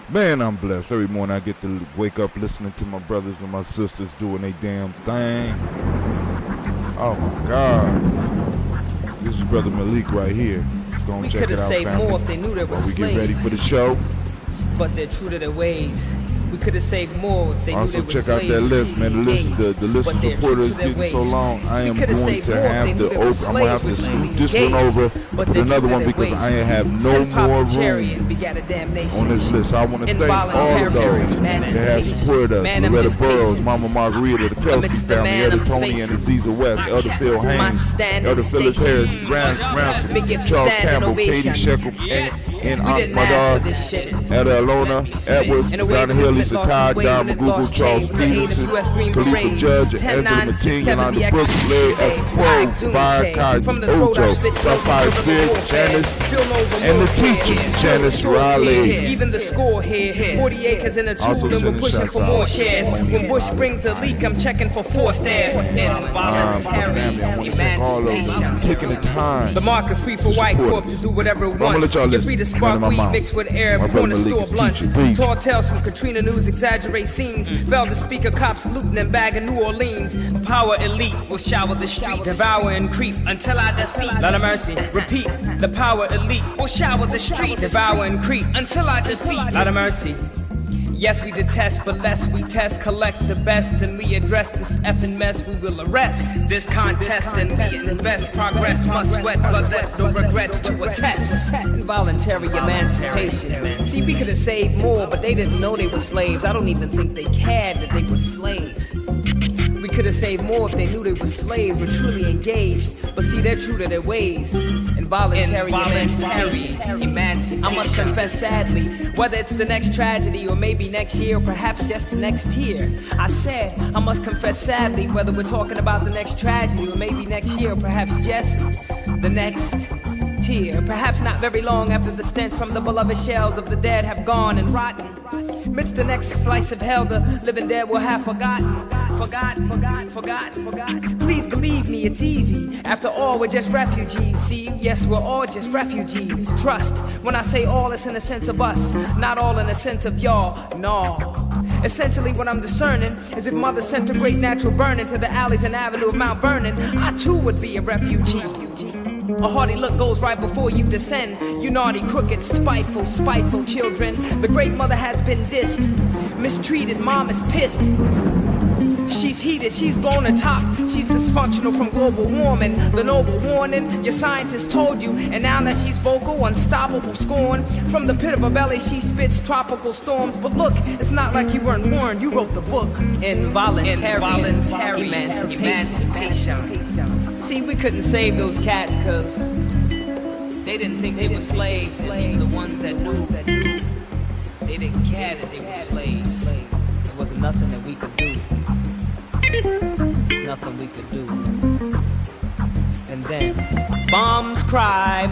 Man, I'm blessed. Every morning I get to wake up listening to my brothers and my sisters doing their damn thing. Oh my God. This is Brother Malik right here. Go and check it out, family. More if they knew they were slaves. We get ready for the show. But they're true to their ways. We could have saved more if they knew they were slaves. Also check out that list, man. The list of supporters is getting so long. I am going to have to I'm going to have to scoot this one over and put another one because I have no more room on this list. I want to thank all of those that have supported us. Loretta Burrows, Mama Margarita, the Kelsey family, Elder Tony and Aziza West, Elder Phil Haynes, Elder Phyllis Harris, Ransom, Charles Campbell, Katie Sheckle, and Aunt Madar, Etta Alona, Edwards, Donna Hill, Lisa Todd, Don McGoogle, Charles Stevenson, Khalifa Judge, Angela Mateen, Yolanda Brooks, Larry F. Crow, Byron Cotton, Ojo, Sapphire Spirit, Janice, and the teacher, Janice Riley. Even the score here, 40 acres in a tube, and we're pushing for more shares. When Bush brings a leak, I'm checking for 4 stairs. Involuntary emancipation. Taking the time. The market free for white corp to do whatever it wants. You're free to spark weed mixed with air, corner store blunts. Tall tales from Katrina News exaggerate scenes. Velvet speaker cops looting and bagging New Orleans. The power elite will shower the street, devour and creep until I defeat. Lot of mercy, repeat. The power elite will shower the street, devour and creep until I defeat. Lot of mercy. Yes, we detest, but less we test, collect the best, and we address this effing mess. We will arrest this contest, and we invest. Progress must sweat, but let no regrets to attest. Involuntary emancipation. See, we could have saved more, but they didn't know they were slaves. I don't even think they cared that they were slaves. We could have saved more if they knew they were slaves, were truly engaged. But see, they're true to their ways. Involuntary emancipation. I must confess sadly, whether it's the next tragedy or maybe next year or perhaps just the next year. I said, I must confess sadly, whether we're talking about the next tragedy or maybe next year or perhaps just the next tear. Perhaps not very long after the stench from the beloved shells of the dead have gone and rotten. Midst the next slice of hell, the living dead will have forgotten. Please believe me, it's easy. After all, we're just refugees. See, yes, we're all just refugees. Trust, when I say all, it's in the sense of us, not all in the sense of y'all. No. Essentially, what I'm discerning is if Mother sent a great natural burning to the alleys and avenue of Mount Vernon, I too would be a refugee. A haughty look goes right before you descend. You naughty, crooked, spiteful children. The great mother has been dissed, mistreated, mom is pissed. She's heated, she's blown her top. She's dysfunctional from global warming. The noble warning, your scientists told you. And now that she's vocal, unstoppable scorn. From the pit of her belly, she spits tropical storms. But look, it's not like you weren't warned. You wrote the book. Involuntary emancipation. See, we couldn't save those cats because they didn't think they were slaves. And even the ones that knew, they didn't care that they were slaves. There wasn't nothing that we could do. Nothing we could do. And then moms cry,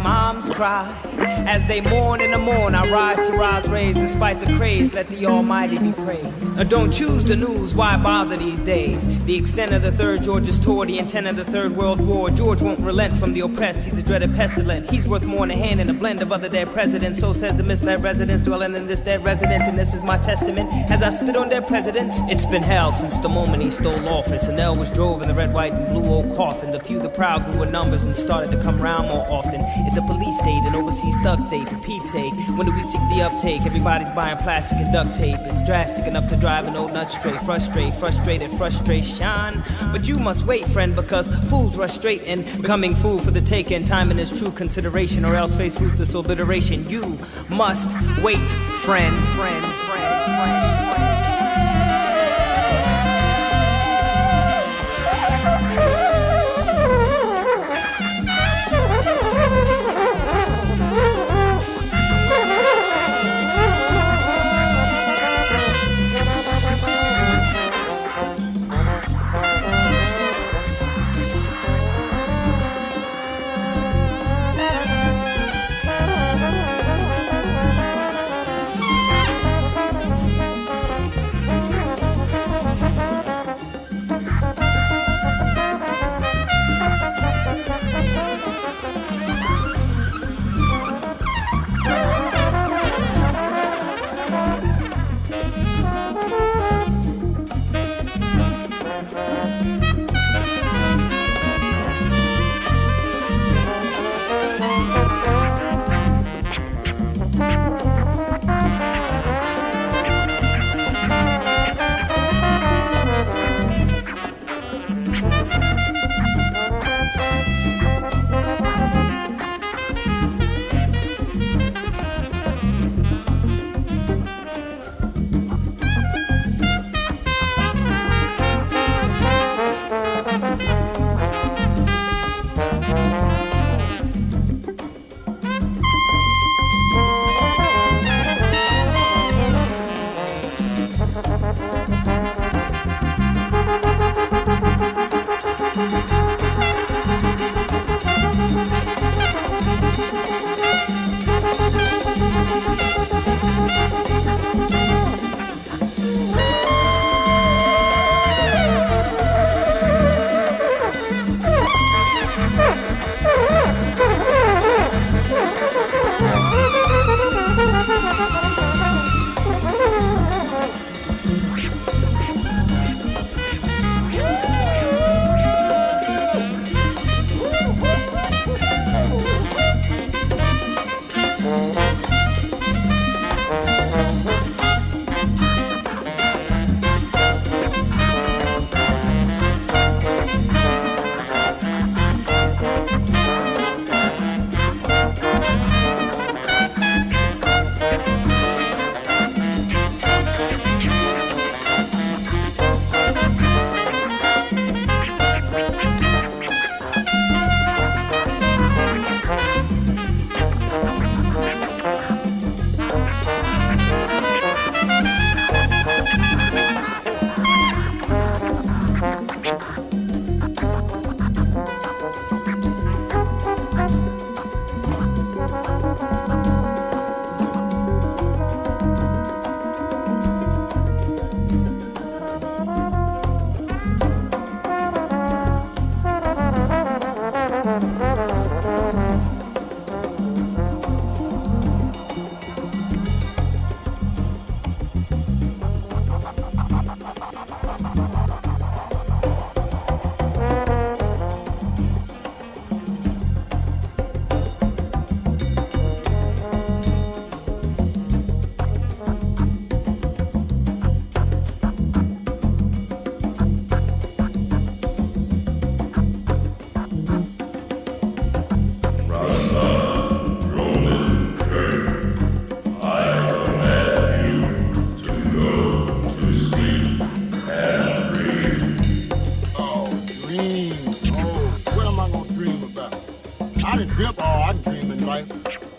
as they mourn in the morn. I rise to rise raised despite the craze. Let the Almighty be praised. Don't choose the news, why bother these days? The extent of the third George's tour, the intent of the Third World War. George won't relent from the oppressed. He's a dreaded pestilent. He's worth more than a hand in a blend of other dead presidents. So says the misled residents dwelling in this dead residence. And this is my testament as I spit on dead presidents. It's been hell since the moment he stole office. And L was drove in the red, white, and blue old coffin. The few, the proud grew in numbers and started to come round more often. It's a police state and overseas thug state for Pete's sake. When do we seek the uptake? Everybody's buying plastic and duct tape. It's drastic enough to drive an old nut straight. Frustrated frustration. But you must wait, friend, because fools rush straight in, becoming fool for the taking. Time in his true consideration, or else face ruthless obliteration. You must wait, friend.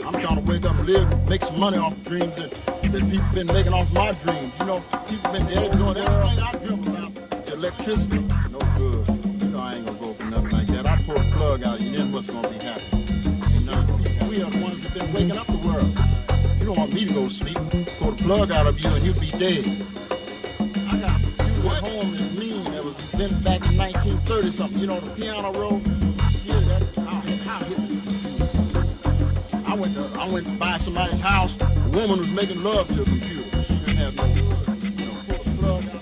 I'm trying to wake up and live, make some money off dreams that people been making off my dreams. You know, people been doing everything I dream about. Electricity, no good. You know I ain't gonna go for nothing like that. I pull a plug out, you then what's gonna be happening? Ain't nothing. We are the ones that been waking up the world. You don't want me to go to sleep. Pull the plug out of you and you'll be dead. I got you at home is mean. That was invented back in 1930 something. You know the piano roll. Still that. How hit it? I went to buy somebody's house. A woman was making love to a computer. She didn't have no wood. You know, pull the plug out.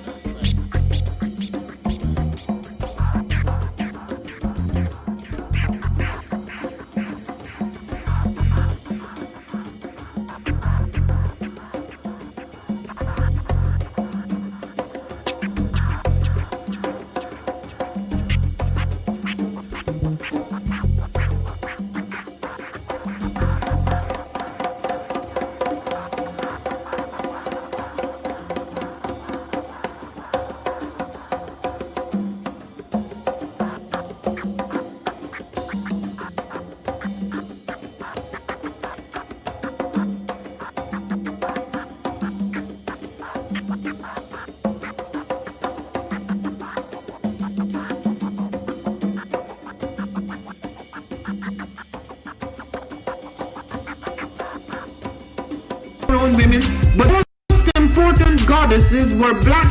Women, but most important goddesses were black,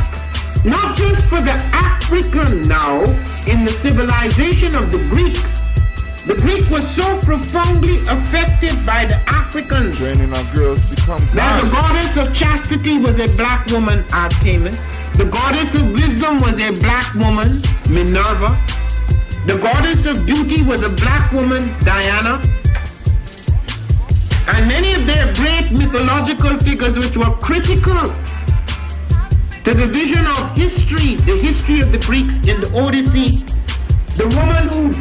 not just for the African now in the civilization of the Greek. The Greek was so profoundly affected by the Africans Training our girls to become that the goddess. goddess of chastity was a black woman, Artemis. The goddess of wisdom was a black woman, Minerva. The goddess of beauty was a black woman, Diana. And many of their great mythological figures which were critical to the vision of history, the history of the Greeks in the Odyssey, the woman who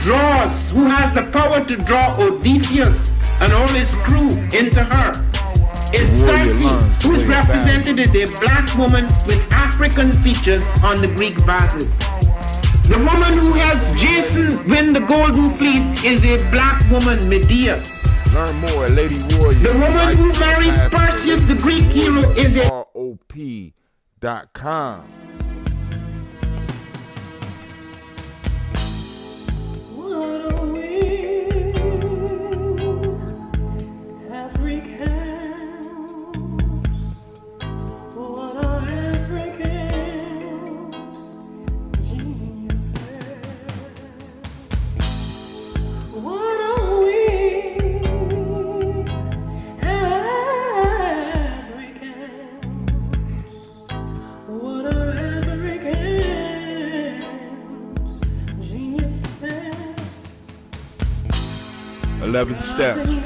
has the power to draw Odysseus and all his crew into her, is Circe, who is represented as a black woman with African features on the Greek vases. The woman who helps Jason win the golden fleece is a black woman, Medea. Learn more at Lady Warrior. The woman who marries Perseus, the Greek hero, is a ROP.com. What are we, Africans? What are Africans? Geniuses. What are we? What are Africans? Geniuses. 11 steps.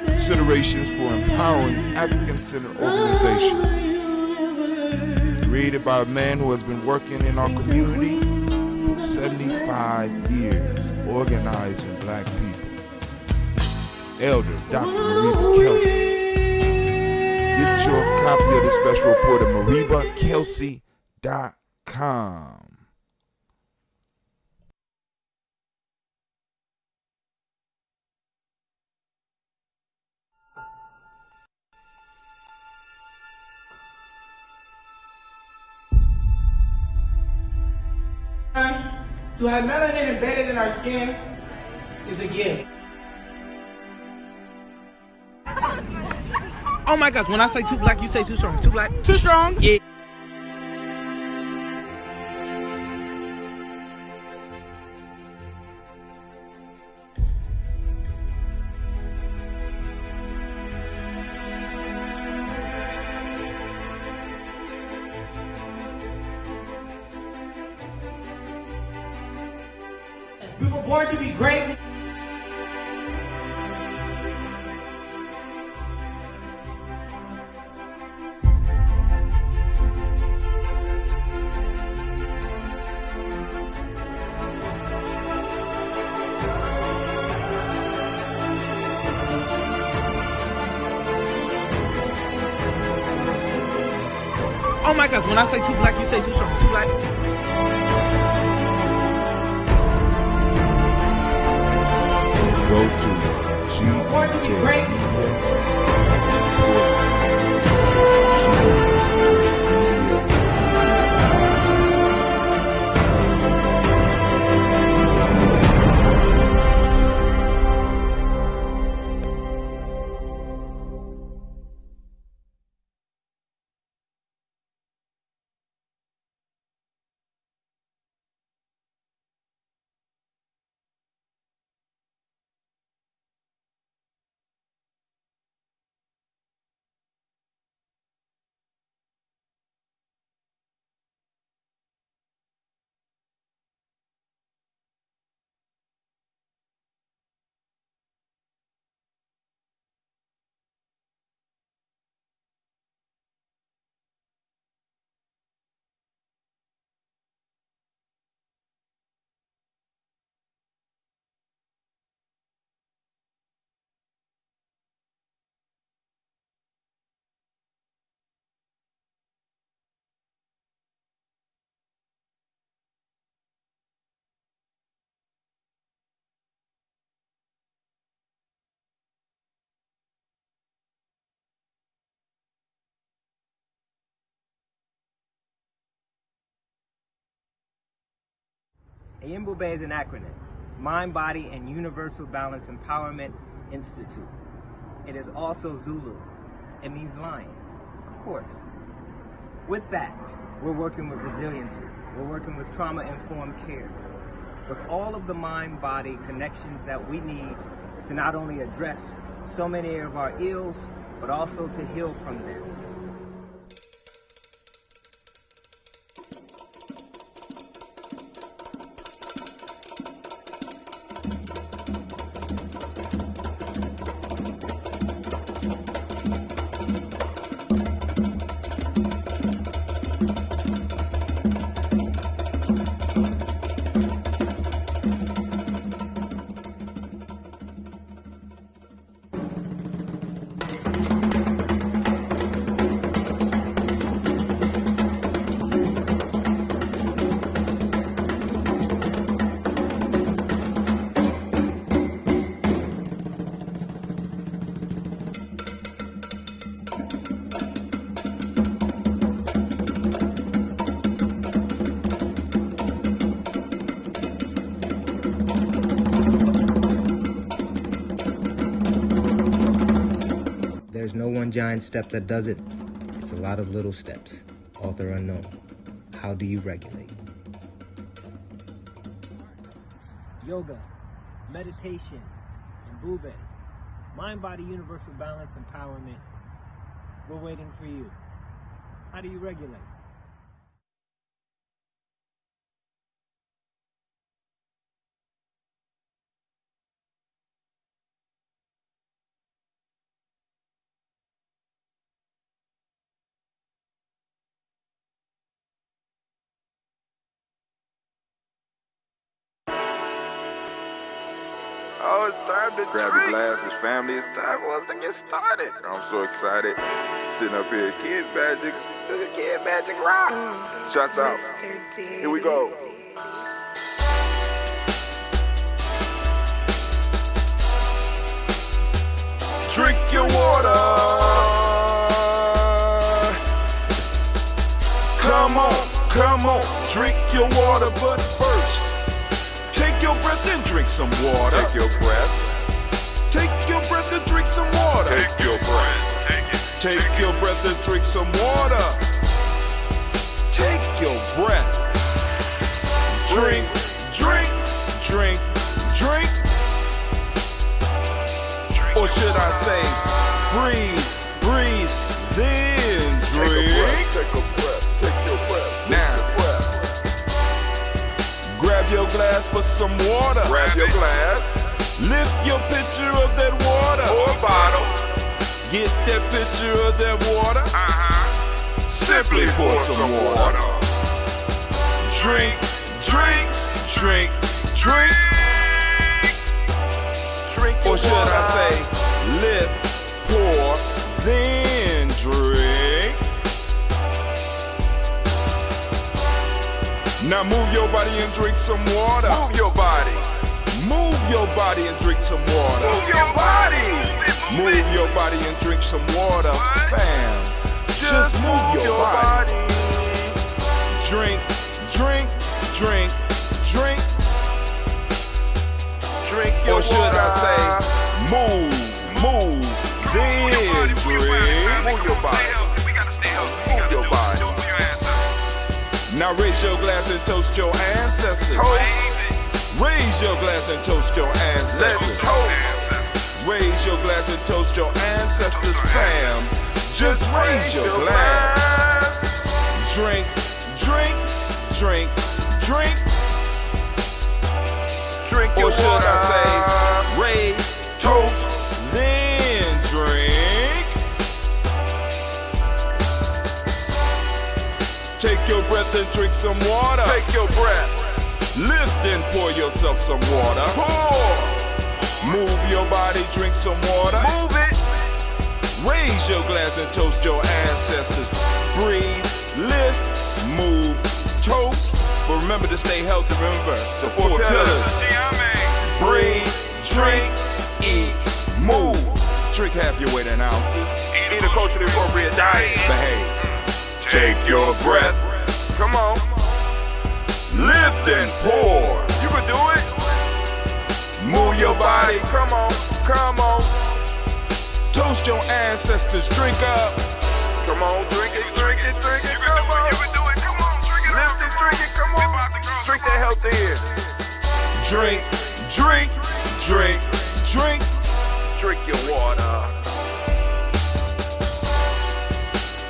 Considerations for empowering African-centered organization. Created by a man who has been working in our community for 75 years, organizing black people. Elder Dr. Mariba Kelsey. Get your copy of the special report at maribakelsey.com. To have melanin embedded in our skin is a gift. Oh my gosh, when I say too black, you say too strong. Too black? Too strong? Yeah. We were born to be great. Oh my gosh, when I say too black, you say too strong. Too black? Go to You want to be great? Ayimbobe is an acronym, Mind, Body, and Universal Balance Empowerment Institute. It is also Zulu. It means lion, of course. With that, we're working with resiliency. We're working with trauma-informed care. With all of the mind-body connections that we need to not only address so many of our ills, but also to heal from them. There's no one giant step that does it. It's a lot of little steps. Author unknown. How do you regulate? Yoga, meditation, and Bube. Mind, body, universal balance, empowerment. We're waiting for you. How do you regulate? Oh, it's time to grab your glasses, family. It's time for us to get started. I'm so excited. Sitting up here, Kid Magic. Kid Magic Rock. Shots out. Here we go. Drink your water. Come on, drink your water, but first, take your breath and drink some water. Take your breath. Take your breath and drink some water. Take your breath. Take your breath and drink some water. Take your breath. Drink, drink, drink, drink. Or should I say, breathe, breathe, then drink. Take a breath, take your breath. Now, grab your glass for some water. Grab your glass. Lift your pitcher of that water. Or bottle. Get that pitcher of that water. Simply pour some water. Drink, drink, drink, drink. Or should I say, lift, pour, then drink. Now move your body and drink some water. Move your body. Move your body and drink some water. Move your body. Move your body and drink some water, fam. Just move your body. Drink, drink, drink, drink. Drink your or should water. I say, move, then drink. Move your body. Move your body. Now raise your glass and toast your ancestors. Raise your glass and toast your ancestors. Raise your glass and toast your ancestors, fam. Just raise your glass. Drink, drink, drink, drink. Drink your or should water. I say, raise, toast, then drink. Take your breath and drink some water. Take your breath. Lift and pour yourself some water. Pour. Move your body, drink some water. Move it. Raise your glass and toast your ancestors. Breathe, lift, move, toast. But remember to stay healthy. Remember the four pillars. Breathe, drink, eat, move. Drink half your weight in ounces. Eat a culturally appropriate diet. Behave. Take your breath. Come on. Lift and pour. You can do it. Move your body. Come on. Come on. Toast your ancestors. Drink up. Come on. Drink it. Drink it. Drink it. Come on. You can do it. Come on. Drink it. Lift it. Drink it. Come on. Drink that health in. Drink, drink, drink, drink. Drink your water.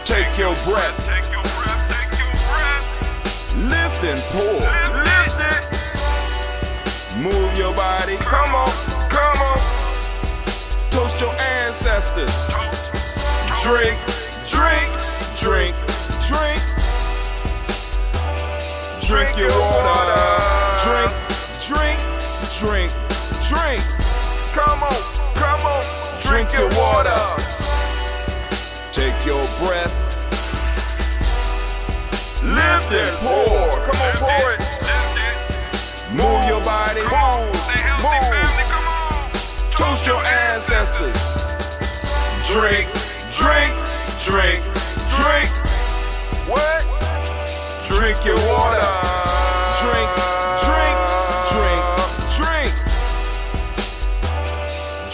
Take your breath. Take your breath. Take your breath. Lift and pour. Lift it. Move your body. Come on. Come on. Toast your ancestors. Drink, drink, drink, drink. Drink your water. Drink, drink, drink, drink. Come on. Come on. Drink your water. Take your breath. Lift and pour. Come on, pour it. Move your body. Move. Move. Toast your ancestors. Drink, drink, drink, drink. What? Drink your water. Drink, drink, drink, drink.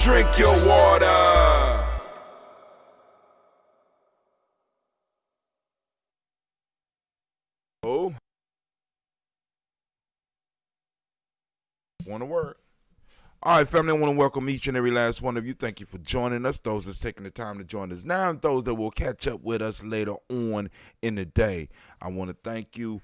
Drink your water. Oh. Want to work. All right, family, I want to welcome each and every last one of you. Thank you for joining us, those that's taking the time to join us now, and those that will catch up with us later on in the day. I want to thank you.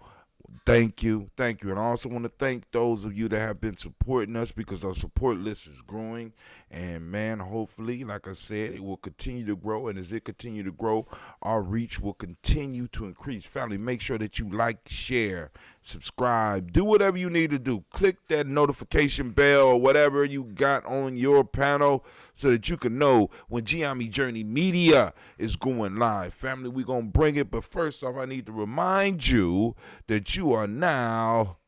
Thank you. And I also want to thank those of you that have been supporting us, because our support list is growing. And, man, hopefully, like I said, it will continue to grow. And as it continue to grow, our reach will continue to increase. Family, make sure that you like, share, subscribe. Do whatever you need to do. Click that notification bell or whatever you got on your panel so that you can know when Ujamaa Journey Media is going live. Family, we're going to bring it. But first off, I need to remind you that you are now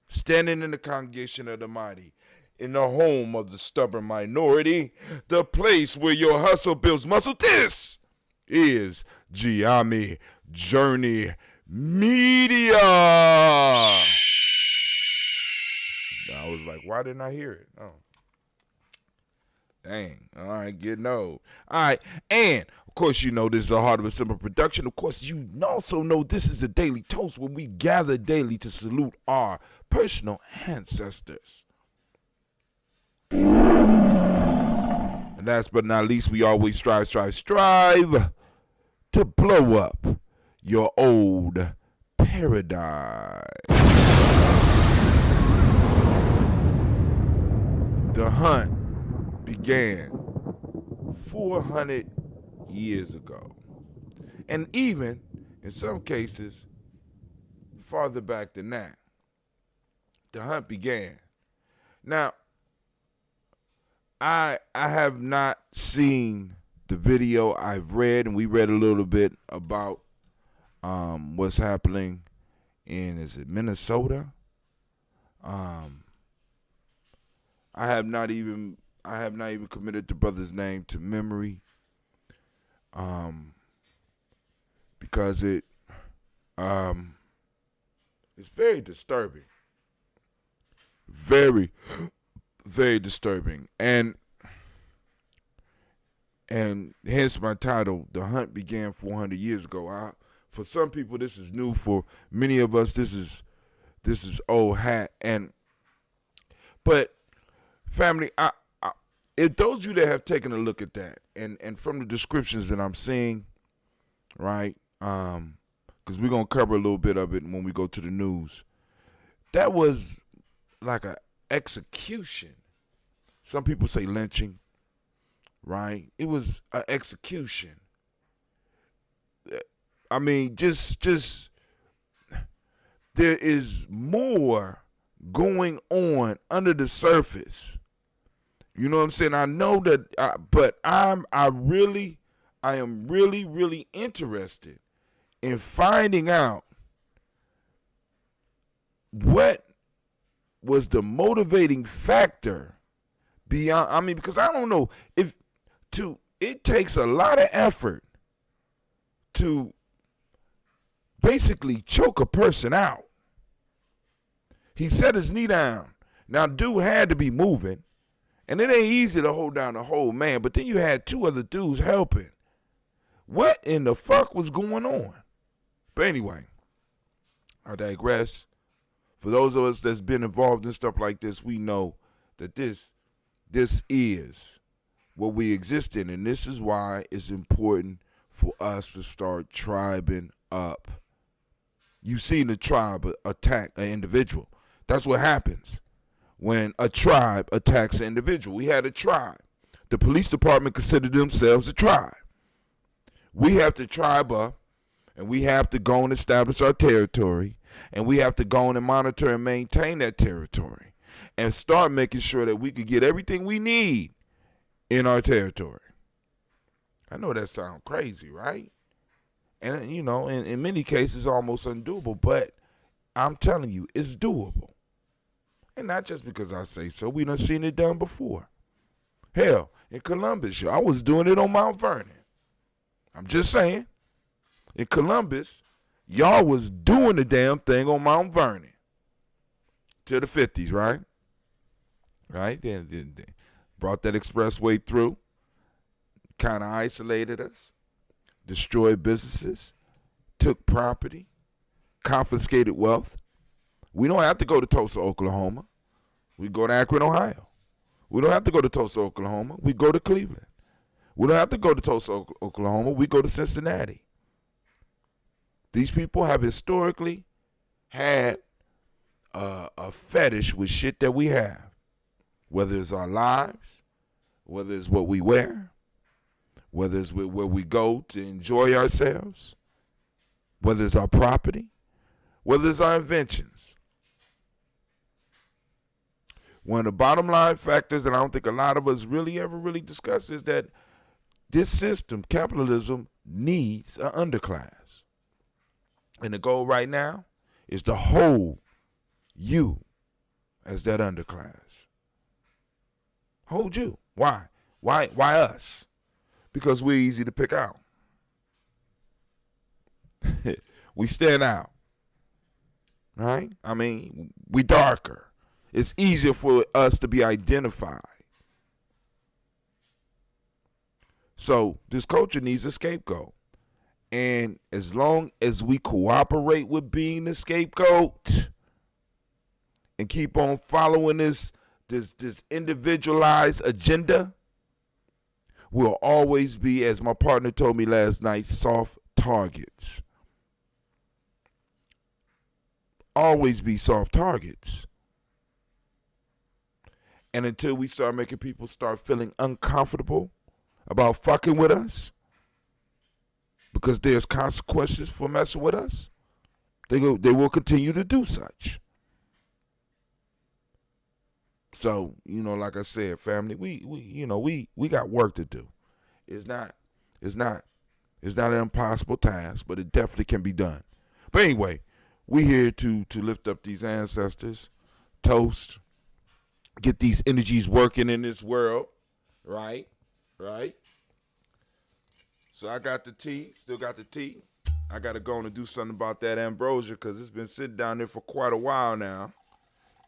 standing in the congregation of the mighty, in the home of the stubborn minority, the place where your hustle builds muscle. This is Ujamaa Journey Media. I was like, why didn't I hear it? Oh. Dang. All right, getting old. All right, and of course, you know this is a Heart of a Simple production. Of course, you also know this is the Daily Toast, where we gather daily to salute our personal ancestors. And last but not least, we always strive to blow up your old paradigm. The hunt began 400 years ago, and even in some cases farther back than that. The hunt began. Now, I have not seen the video. I've read, and we read a little bit about what's happening in, is it Minnesota? I have not even committed the brother's name to memory, because it's very disturbing, very, very disturbing, and hence my title. The hunt began 400 years ago. For some people, this is new. For many of us, this is old hat. But family, if those of you that have taken a look at that, and from the descriptions that I'm seeing, right, because we're gonna cover a little bit of it when we go to the news. That was like an execution. Some people say lynching, right? It was an execution. I mean, just there is more going on under the surface. You know what I'm saying? I know that, but I am really interested in finding out what was the motivating factor beyond. I mean, because I don't know it takes a lot of effort to basically choke a person out. He set his knee down. Now, dude had to be moving, and it ain't easy to hold down the whole man, but then you had two other dudes helping. What in the fuck was going on? But anyway, I digress. For those of us that's been involved in stuff like this, we know that this is what we exist in, and this is why it's important for us to start tribing up. You've seen the tribe attack an individual. That's what happens when a tribe attacks an individual. We had a tribe. The police department considered themselves a tribe. We have to tribe up, and we have to go and establish our territory, and we have to go and monitor and maintain that territory and start making sure that we can get everything we need in our territory. I know that sounds crazy, right? And, you know, in many cases, almost undoable, but I'm telling you, it's doable. And not just because I say so. We done seen it done before. Hell, in Columbus, I was doing it on Mount Vernon. I'm just saying. In Columbus, y'all was doing the damn thing on Mount Vernon. Till the 50s, right? Right? Then brought that expressway through. Kind of isolated us. Destroyed businesses. Took property. Confiscated wealth. We don't have to go to Tulsa, Oklahoma. We go to Akron, Ohio. We don't have to go to Tulsa, Oklahoma. We go to Cleveland. We don't have to go to Tulsa, Oklahoma. We go to Cincinnati. These people have historically had a fetish with shit that we have. Whether it's our lives, whether it's what we wear, whether it's where we go to enjoy ourselves, whether it's our property, whether it's our inventions. One of the bottom line factors that I don't think a lot of us really discuss is that this system, capitalism, needs an underclass. And the goal right now is to hold you as that underclass. Hold you. Why? Why us? Because we're easy to pick out. We stand out. Right? I mean, we darker. It's easier for us to be identified. So this culture needs a scapegoat. And as long as we cooperate with being the scapegoat and keep on following this individualized agenda, we'll always be, as my partner told me last night, soft targets. Always be soft targets. And until we start making people start feeling uncomfortable about fucking with us, because there's consequences for messing with us, they will continue to do such. So, you know, like I said, family, we got work to do. It's not an impossible task, but it definitely can be done. But anyway, we here to lift up these ancestors, toast, get these energies working in this world, right? So I got the tea, still got the tea. I got to go on and do something about that ambrosia because it's been sitting down there for quite a while now.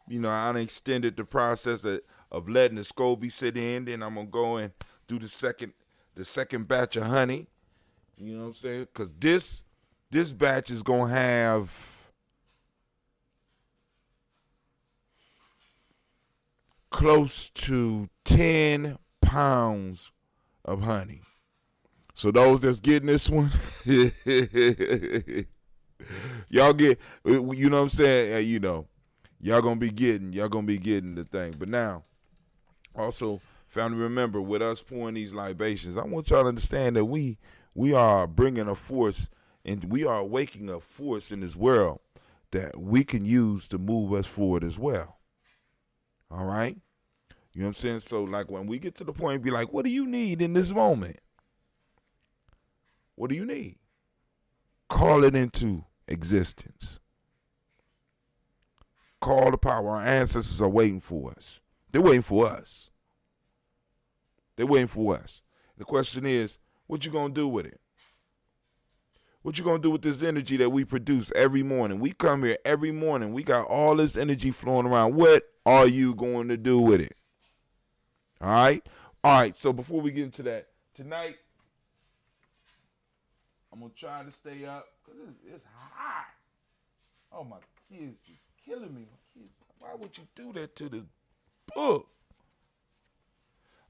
You know, I done extended the process of letting the SCOBY sit in. Then I'm going to go and do the second batch of honey. You know what I'm saying? Because this batch is going to have close to 10 pounds of honey. So those that's getting this one, y'all get, you know what I'm saying? You know, y'all gonna be getting the thing. But now, also, family, remember, with us pouring these libations, I want y'all to understand that we are bringing a force, and we are awakening a force in this world that we can use to move us forward as well. All right? You know what I'm saying? So, like, when we get to the point, be like, what do you need in this moment? What do you need? Call it into existence. Call the power. Our ancestors are waiting for us. They're waiting for us. They're waiting for us. The question is, what you going to do with it? What you going to do with this energy that we produce every morning? We come here every morning. We got all this energy flowing around. What are you going to do with it? All right? All right, so before we get into that, tonight, I'm going to try to stay up because it's hot. Oh, my kids is killing me. My kids, why would you do that to the book?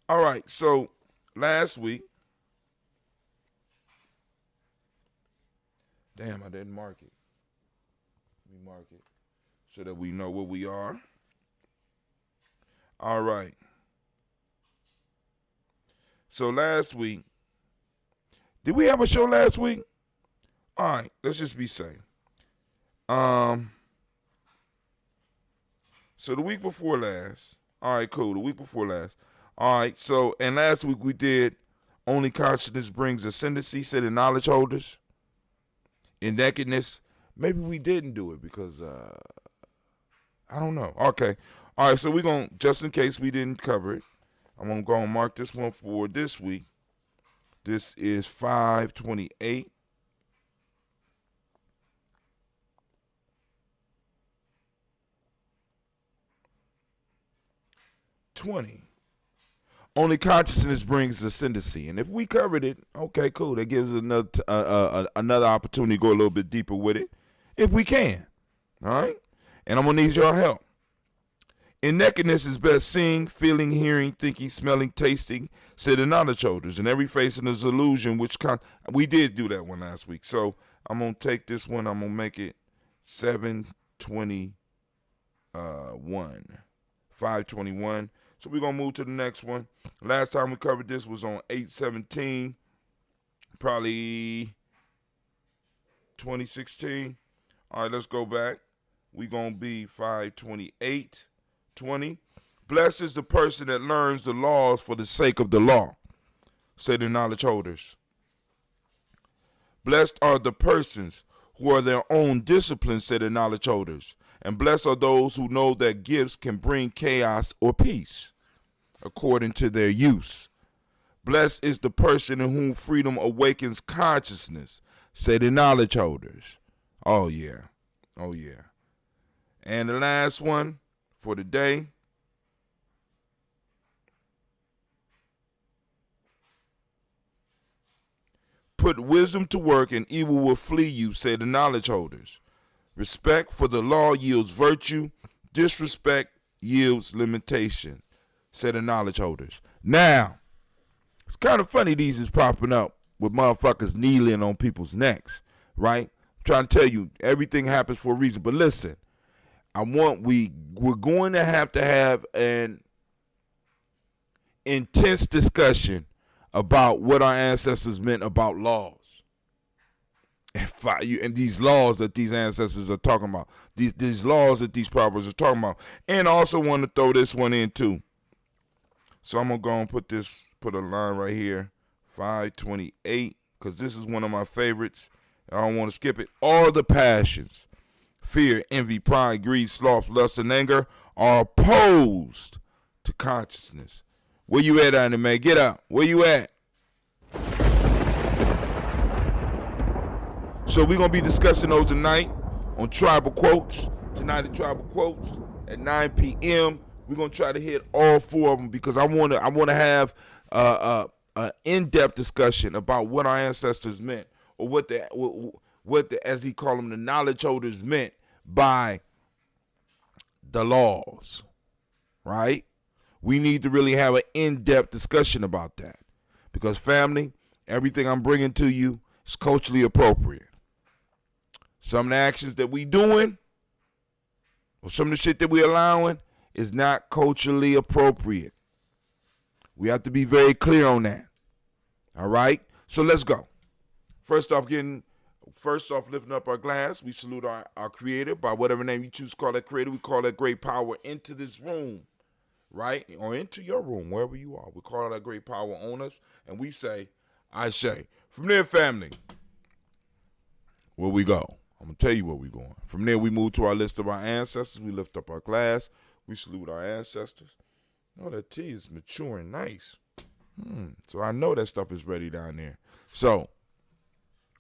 All right, so last week, damn, I didn't mark it. Let me mark it so that we know where we are. All right. So last week, did we have a show last week? All right, let's just be safe. So the week before last, all right, cool. The week before last, all right. So and last week we did only consciousness brings ascendancy. Said the knowledge holders. In nakedness, maybe we didn't do it because I don't know. Okay, all right. So we're gonna, just in case we didn't cover it, I'm gonna go and mark this one for this week. This is 5/28. Only consciousness brings ascendancy, and if we covered it, okay, cool. That gives another opportunity to go a little bit deeper with it, if we can. All right, and I'm gonna need your help. In nakedness is best seeing, feeling, hearing, thinking, smelling, tasting, said the knowledge holders. And every facing is illusion, we did do that one last week. So I'm going to take this one, I'm going to make it 721. 521. So we're going to move to the next one. Last time we covered this was on 8/17, probably 2016. All right, let's go back. We're going to be 5/28. 20. Blessed is the person that learns the laws for the sake of the law, say the knowledge holders. Blessed are the persons who are their own discipline, say the knowledge holders. And blessed are those who know that gifts can bring chaos or peace, according to their use. Blessed is the person in whom freedom awakens consciousness, say the knowledge holders. Oh, yeah. Oh, yeah. And the last one for the day. Put wisdom to work and evil will flee you, say the knowledge holders. Respect for the law yields virtue. Disrespect yields limitation, say the knowledge holders. Now, it's kind of funny these is popping up with motherfuckers kneeling on people's necks, right? I'm trying to tell you, everything happens for a reason. But listen, we're going to have an intense discussion about what our ancestors meant about laws. And these laws that these ancestors are talking about. These laws that these prophets are talking about. And I also want to throw this one in too. So I'm going to go and put a line right here. 5/28. Because this is one of my favorites. I don't want to skip it. All the passions, fear, envy, pride, greed, sloth, lust, and anger are opposed to consciousness. Where you at, Anime? Get up. Where you at? So we're going to be discussing those tonight on Tribal Quotes. Tonight at Tribal Quotes at 9 p.m. We're going to try to hit all 4 of them because I want to have an in-depth discussion about what our ancestors meant, or what the as he called them, the knowledge holders meant by the laws, right? We need to really have an in-depth discussion about that because, family, everything I'm bringing to you is culturally appropriate. Some of the actions that we doing or some of the shit that we allowing is not culturally appropriate. We have to be very clear on that. All right? So let's go. First off, lifting up our glass, we salute our creator by whatever name you choose to call that creator. We call that great power into this room, right? Or into your room, wherever you are. We call that great power on us, and we say, I say. From there, family, where we go? I'm going to tell you where we're going. From there, we move to our list of our ancestors. We lift up our glass. We salute our ancestors. Oh, that tea is maturing nice. So I know that stuff is ready down there. So,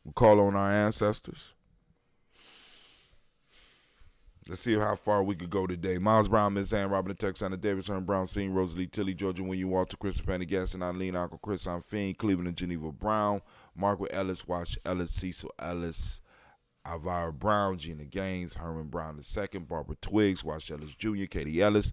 we call on our ancestors. Let's see how far we could go today. Miles Brown, Miss Ann, Robin Texana, Davis, Herm Brown, Senior, Rosalie Tilly, Georgia, William Walter, Christopher Fanny Gaston, Eileen, Uncle Chris, I'm Fiend, Cleveland and Geneva Brown, Margaret Ellis, Wash Ellis, Cecil Ellis, Alvira Brown, Gina Gaines, Herman Brown II, Barbara Twiggs, Wash Ellis Jr., Katie Ellis,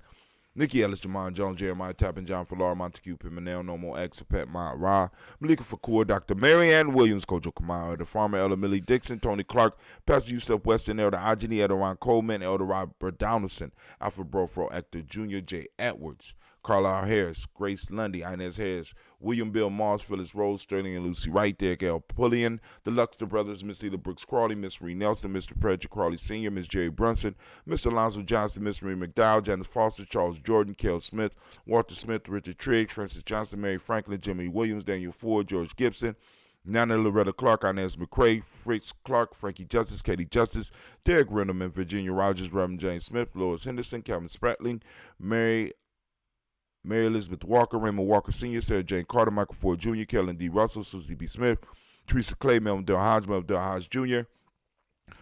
Nikki Ellis, Jamon Jones, Jeremiah Tappan, John Falar, Montague Pimenel, Nomo X, Pet Mount Ra, Malika Fakur, Dr. Marianne Williams, Kojo Kamau, the farmer, Elder Millie Dixon, Tony Clark, Pastor Yusuf Weston, Elder Ajani, Elder Ron Coleman, Elder Robert Donaldson, Alfred Brofro, Hector Jr., J. Edwards, Carlisle Harris, Grace Lundy, Inez Harris, William Bill Moss, Phyllis Rose, Sterling and Lucy Wright, Derek L. Pullian, the Luxter Brothers, Miss Ela Brooks Crawley, Miss Marie Nelson, Mr. Frederick Crawley Sr., Miss Jerry Brunson, Mr. Alonzo Johnson, Miss Marie McDowell, Janice Foster, Charles Jordan, Kel Smith, Walter Smith, Richard Triggs, Francis Johnson, Mary Franklin, Jimmy Williams, Daniel Ford, George Gibson, Nana Loretta Clark, Inez McCrae, Fritz Clark, Frankie Justice, Katie Justice, Derek Renderman, Virginia Rogers, Reverend James Smith, Lois Henderson, Calvin Spratling, Mary Elizabeth Walker, Raymond Walker Sr., Sarah Jane Carter, Michael Ford Jr., Kellen D. Russell, Susie B. Smith, Teresa Clay, Melvin Del Hodge Jr.,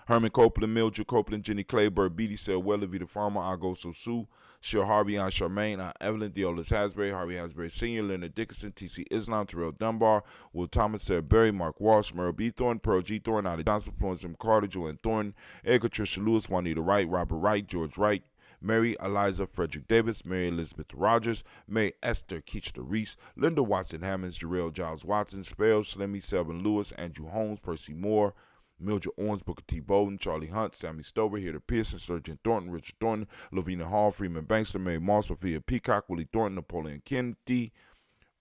Herman Copeland, Mildred Copeland, Jenny Clay, Burt Beatty, Sarah Weller, Vita Farmer, Agoso Sue, Cheryl Harvey, Aunt Charmaine, Aunt Evelyn, Deolis Hasbury, Harvey Hasbury Sr., Leonard Dickinson, T.C. Islam, Terrell Dunbar, Will Thomas, Sarah Berry, Mark Walsh, Merle B. Thorne, Pearl G. Thorne, Ida Johnson, Florence M. Carter, Joanne Thornton, Edgar Tricia Lewis, Juanita Wright, Robert Wright, George Wright, Mary Eliza Frederick Davis, Mary Elizabeth Rogers, May Esther Keachta Reese, Linda Watson Hammonds, Jarrell Giles Watson, Spell, Slimmy Selvin Lewis, Andrew Holmes, Percy Moore, Mildred Owens, Booker T. Bowden, Charlie Hunt, Sammy Stover, Heather Pearson, Sturgeon Thornton, Richard Thornton, Lavina Hall, Freeman Bankster, Mary Moss, Sophia Peacock, Willie Thornton, Napoleon Kennedy,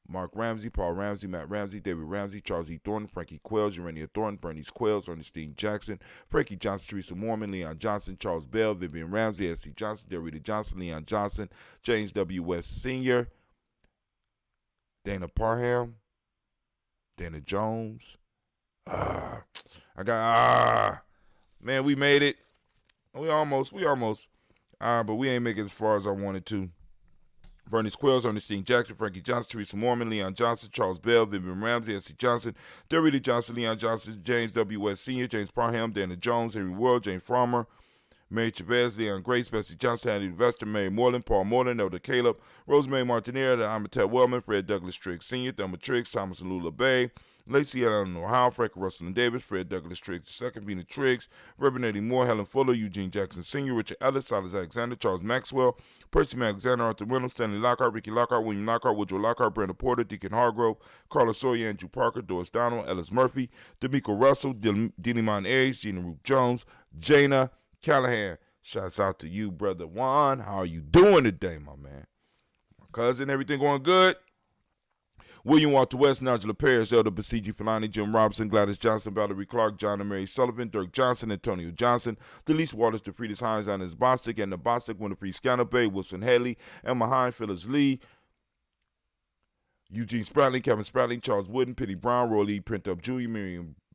Mark Ramsey, Paul Ramsey, Matt Ramsey, David Ramsey, Charles E. Thornton, Frankie Quells, Urania Thornton, Bernice Quells, Ernestine Jackson, Frankie Johnson, Teresa Mormon, Leon Johnson, Charles Bell, Vivian Ramsey, S.C. Johnson, Derrida Johnson, Leon Johnson, James W. West Sr., Dana Parham, Dana Jones. Man, we made it. We almost. But we ain't make it as far as I wanted to. Bernice Quells, Ernestine Jackson, Frankie Johnson, Teresa Mormon, Leon Johnson, Charles Bell, Vivian Ramsey, S.C. Johnson, Derrida Johnson, Leon Johnson, James W. West Sr., James Parham, Dana Jones, Henry World, Jane Farmer, Mary Chavez, Leon Grace, Bessie Johnson, Andy Investor, Mary Moreland, Paul Moreland, Elder Caleb, Rosemary Martinera, Amatet Wellman, Fred Douglas Triggs Sr., Thelma Triggs, Thomas and Lula Bay, Lacey Eleanor Howe, Frank Russell and Davis, Fred Douglas Triggs II, Vina Triggs, Reverend Eddie Moore, Helen Fuller, Eugene Jackson Sr., Richard Ellis, Silas Alexander, Charles Maxwell, Percy Alexander, Arthur Reynolds, Stanley Lockhart, Ricky Lockhart, William Lockhart, Woodrow Lockhart, Brandon Porter, Deacon Hargrove, Carla Sawyer, Andrew Parker, Doris Donald, Ellis Murphy, D'Amico Russell, Dinimon Aries, Gina Ruth Jones, Jana Callahan. Shouts out to you, Brother Juan. How are you doing today, my man? My cousin, everything going good? William Walter West, Nigel Paris, Elder Basiji Filani, Jim Robinson, Gladys Johnson, Valerie Clark, John and Mary Sullivan, Dirk Johnson, Antonio Johnson, Delise Waters, DeFriedis Hines, Annis Bostic, and the Bostic, Winifred Scanabay, Wilson Haley, Emma Hine, Phyllis Lee, Eugene Spratling, Kevin Spratling, Charles Wooden, Pitty Brown, Roy Lee, Print Up Jr.,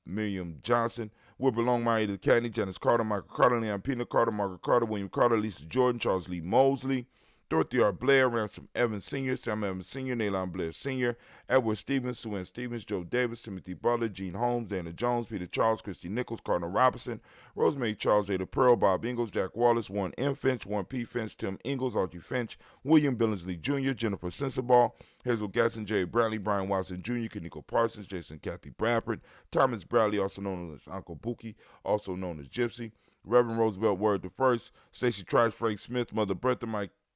Miriam Johnson, Wilbur Longmire, Edith Cadney, Janice Carter, Michael Carter, Leon Pina Carter, Margaret Carter, William Carter, Lisa Jordan, Charles Lee Mosley, Dorothy R. Blair, Ransom Evans Sr., Sam Evans Sr., Naylon Blair Sr., Edward Stevens, Sue Ann Stevens, Joe Davis, Timothy Butler, Gene Holmes, Dana Jones, Peter Charles, Christy Nichols, Cardinal Robinson, Rosemary Charles, Ada Pearl, Bob Ingalls, Jack Wallace, Warren M. Finch, Warren P. Finch, Tim Ingalls, Archie Finch, William Billingsley Jr., Jennifer Sensabaugh, Hazel Gasson, Jerry Bradley, Brian Watson Jr., Kaniko Parsons, Jason Kathy Bradford, Thomas Bradley, also known as Uncle Buki, also known as Gypsy, Reverend Roosevelt Word the First, Stacey Trice, Frank Smith, Mother Bertha,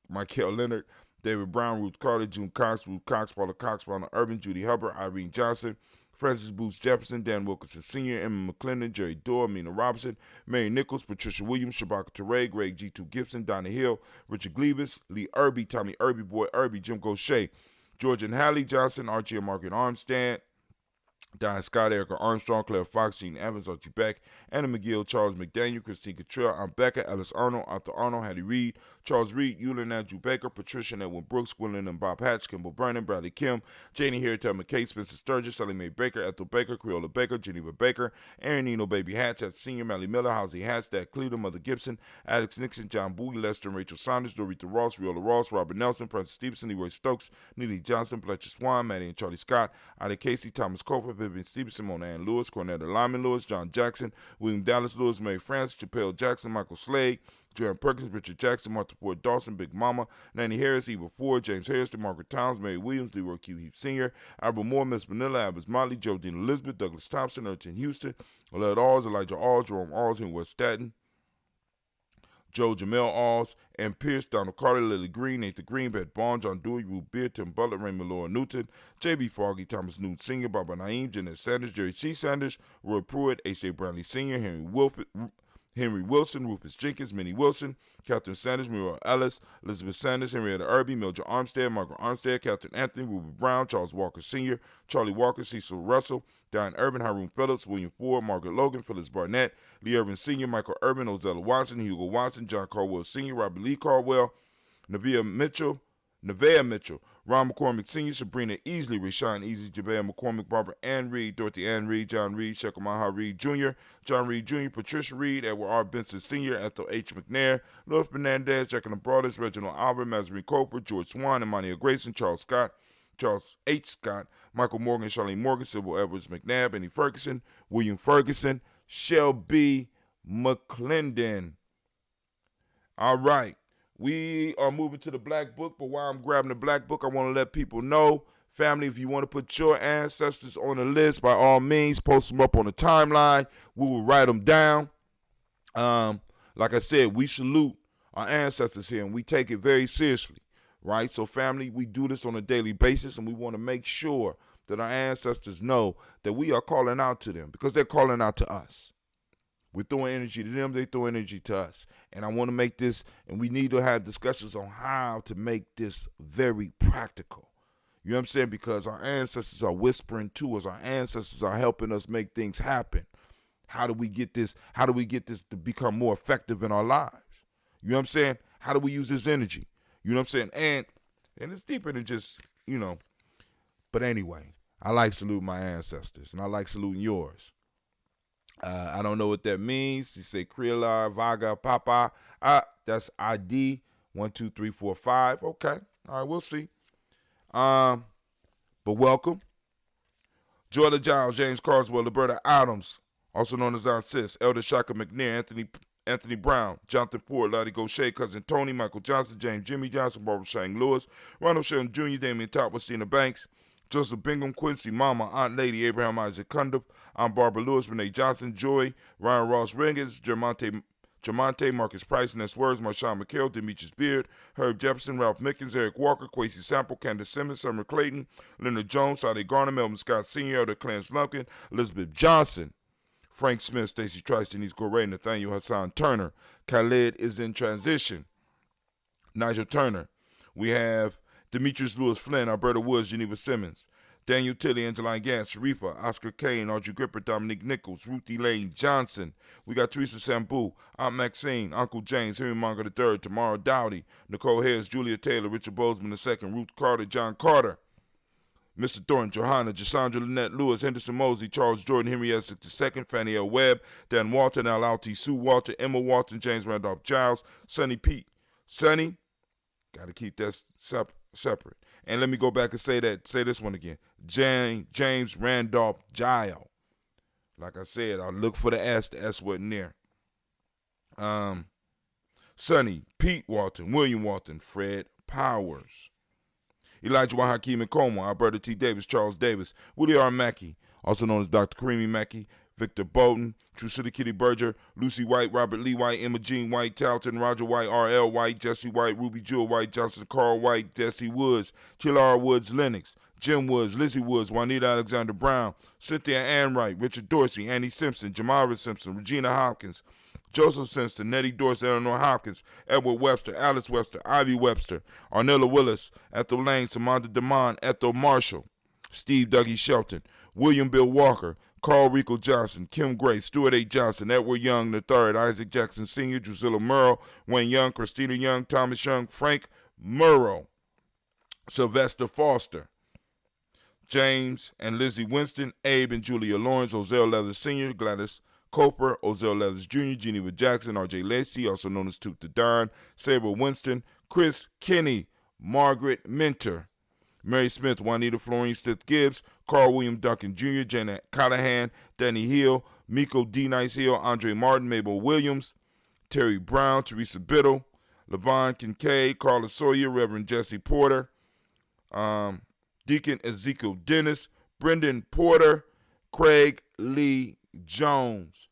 Michael Leonard, David Brown, Ruth Carter, June Cox, Ruth Cox, Paula Cox, Ronald Urban, Judy Hubbard, Irene Johnson, Francis Booth Jefferson, Dan Wilkinson Sr., Emma McClendon, Jerry Dorr, Mina Robinson, Mary Nichols, Patricia Williams, Shabaka Teray, Greg G2 Gibson, Donna Hill, Richard Gleavis, Lee Irby, Tommy Irby, Boy Irby, Jim Gaucher, George and Hallie Johnson, Archie and Margaret Armstead, Diane Scott, Erica Armstrong, Claire Fox, Gene Evans, Archie Beck, Anna McGill, Charles McDaniel, Christine Cottrell, Aunt Becca, Alice Arnold, Arthur Arnold, Hattie Reed, Charles Reed, Eulin Andrew Baker, Patricia and Edwin Brooks, Gwendolyn and Bob Hatch, Kimball Brennan, Bradley Kim, Janie Harriet McKay, Spencer Sturgis, Sally Mae Baker, Ethel Baker, Creola Baker, Geneva Baker, Aaron Eno Baby Hatch, at Senior, Mally Miller, Housie Hatch, Dad Cleveland, Mother Gibson, Alex Nixon, John Bowie, Lester and Rachel Saunders, Dorita Ross, Riola Ross, Robert Nelson, Francis Stevenson, Leroy Stokes, Neely Johnson, Fletcher Swan, Maddie and Charlie Scott, Ida Casey, Thomas Cofer, Vivian Stevenson, Mona Ann Lewis, Cornetta Lyman Lewis, John Jackson, William Dallas Lewis, Mary Francis, Chappelle Jackson, Michael Slade, Joanne Perkins, Richard Jackson, Martha Ford Dawson, Big Mama, Nanny Harris, Eva Ford, James Harrison, Margaret Towns, Mary Williams, Leroy Q. Heath Sr., Albert Moore, Miss Vanilla, Albert Motley, Jodine Elizabeth, Douglas Thompson, Urchin Houston, Aled Alls, Elijah Alls, Jerome Alls in West Staten, Joe Jamel Alls, and Pierce, Donald Carter, Lily Green, Nathan Green, Beth Bond, John Dewey, Ruth Beard, Tim Butler, Raymond Laura Newton, J.B. Foggy, Thomas Newton Sr., Barbara Naeem, Jeanette Sanders, Jerry C. Sanders, Roy Pruitt, H.J. Brownlee Sr., Henry Wilson, Rufus Jenkins, Minnie Wilson, Catherine Sanders, Muriel Ellis, Elizabeth Sanders, Henrietta Irby, Mildred Armstead, Margaret Armstead, Catherine Anthony, Ruby Brown, Charles Walker Sr., Charlie Walker, Cecil Russell, Diane Urban, Haroon Phillips, William Ford, Margaret Logan, Phyllis Barnett, Lee Urban Sr., Michael Urban, Ozella Watson, Hugo Watson, John Caldwell Sr., Robert Lee Caldwell, Nevaeh Mitchell, Ron McCormick Sr., Sabrina Easley, Rashawn Easy, Javea McCormick, Barbara Ann Reed, Dorothy Ann Reed, John Reed, Shekamaha Reed Jr., John Reed Jr., Patricia Reed, Edward R. Benson Sr., Ethel H. McNair, Louis Fernandez, Jack and the Brothers, Reginald Albert, Mazarine Coper, George Swan, Emmanuel Grayson, Charles H. Scott, Michael Morgan, Charlene Morgan, Sybil Edwards McNabb, Annie Ferguson, William Ferguson, Shelby McClendon. All right. We are moving to the Black Book, but while I'm grabbing the Black Book, I want to let people know, family, if you want to put your ancestors on the list, by all means, post them up on the timeline. We will write them down. Like I said, we salute our ancestors here, and we take it very seriously, right? So, family, we do this on a daily basis, and we want to make sure that our ancestors know that we are calling out to them because they're calling out to us. We're throwing energy to them, they throw energy to us. And I want to make this, and we need to have discussions on how to make this very practical. You know what I'm saying? Because our ancestors are whispering to us. Our ancestors are helping us make things happen. How do we get this? How do we get this to become more effective in our lives? You know what I'm saying? How do we use this energy? You know what I'm saying? And it's deeper than just, But anyway, I like saluting my ancestors, and I like saluting yours. I don't know what that means. You say Creola, Vaga, Papa. That's ID 1, 2, 3, 4, 5. Okay. All right, we'll see. But welcome. Jordan Giles, James Carswell, Roberta Adams, also known as our sis, Elder Shaka McNair, Anthony Brown, Jonathan Ford, Lottie Gaucher, Cousin Tony, Michael Johnson, James Jimmy Johnson, Barbara Shang Lewis, Ronald Shelton Jr., Damian Top, Stina Banks, Joseph Bingham, Quincy, Mama, Aunt Lady, Abraham Isaac Cundiff, I'm Barbara Lewis, Renee Johnson, Joy, Ryan Ross Ringers, Jamonte, Marcus Price, Ness Words, Marshawn McHale, Demetrius Beard, Herb Jefferson, Ralph Mickens, Eric Walker, Quasi Sample, Candace Simmons, Summer Clayton, Leonard Jones, Sade Garner, Melvin Scott Sr., Elder Clarence Lumpkin, Elizabeth Johnson, Frank Smith, Stacey Trice, Denise Gorey, Nathaniel Hassan Turner. Khaled is in transition. Nigel Turner. We have Demetrius Lewis Flynn, Alberta Woods, Geneva Simmons, Daniel Tilley, Angeline Gans, Sharifa, Oscar Kane, Audrey Gripper, Dominique Nichols, Ruthie Lane Johnson. We got Teresa Sambu, Aunt Maxine, Uncle James, Henry Monger III, Tamara Dowdy, Nicole Harris, Julia Taylor, Richard Bozeman II, Ruth Carter, John Carter, Mr. Thornton, Johanna, Jasandra Lynette Lewis, Henderson Mosley, Charles Jordan, Henry Essex II, Fannie L. Webb, Dan Walton, Al Alti, Sue Walton, Emma Walton, James Randolph Giles, Sonny Pete, Sonny, Got to keep that separate. And let me go back and say this one again. James Randolph Gile. Like I said, I look for the S. The S wasn't there. Sonny, Pete Walton, William Walton, Fred Powers, Elijah Y. Hakeem Nkrumah, Alberta T. Davis, Charles Davis, Willie R. Mackey, also known as Dr. Karimi Mackey, Victor Bowden, True City Kitty Berger, Lucy White, Robert Lee White, Emma Jean White, Talton, Roger White, R.L. White, Jesse White, Ruby Jewel White, Johnson Carl White, Jesse Woods, Chilara Woods Lennox, Jim Woods, Lizzie Woods, Juanita Alexander Brown, Cynthia Ann Wright, Richard Dorsey, Annie Simpson, Jamara Simpson, Regina Hopkins, Joseph Simpson, Nettie Dorsey, Eleanor Hopkins, Edward Webster, Alice Webster, Ivy Webster, Arnella Willis, Ethel Lane, Samantha DeMond, Ethel Marshall, Steve Dougie Shelton, William Bill Walker, Carl Rico Johnson, Kim Gray, Stuart A. Johnson, Edward Young III, Isaac Jackson Sr., Drusilla Murrow, Wayne Young, Christina Young, Thomas Young, Frank Murrow, Sylvester Foster, James and Lizzie Winston, Abe and Julia Lawrence, Ozell Leathers Sr., Gladys Coper, Ozell Leathers Jr., Geneva Jackson, R.J. Lacey, also known as Toot the Don, Sabre Winston, Chris Kinney, Margaret Minter, Mary Smith, Juanita Florine Stith Gibbs, Carl William Duncan Jr., Janet Callahan, Danny Hill, Miko D. Nice Hill, Andre Martin, Mabel Williams, Terry Brown, Teresa Biddle, Levon Kincaid, Carla Sawyer, Reverend Jesse Porter, Deacon Ezekiel Dennis, Brendan Porter, Craig Lee Jones.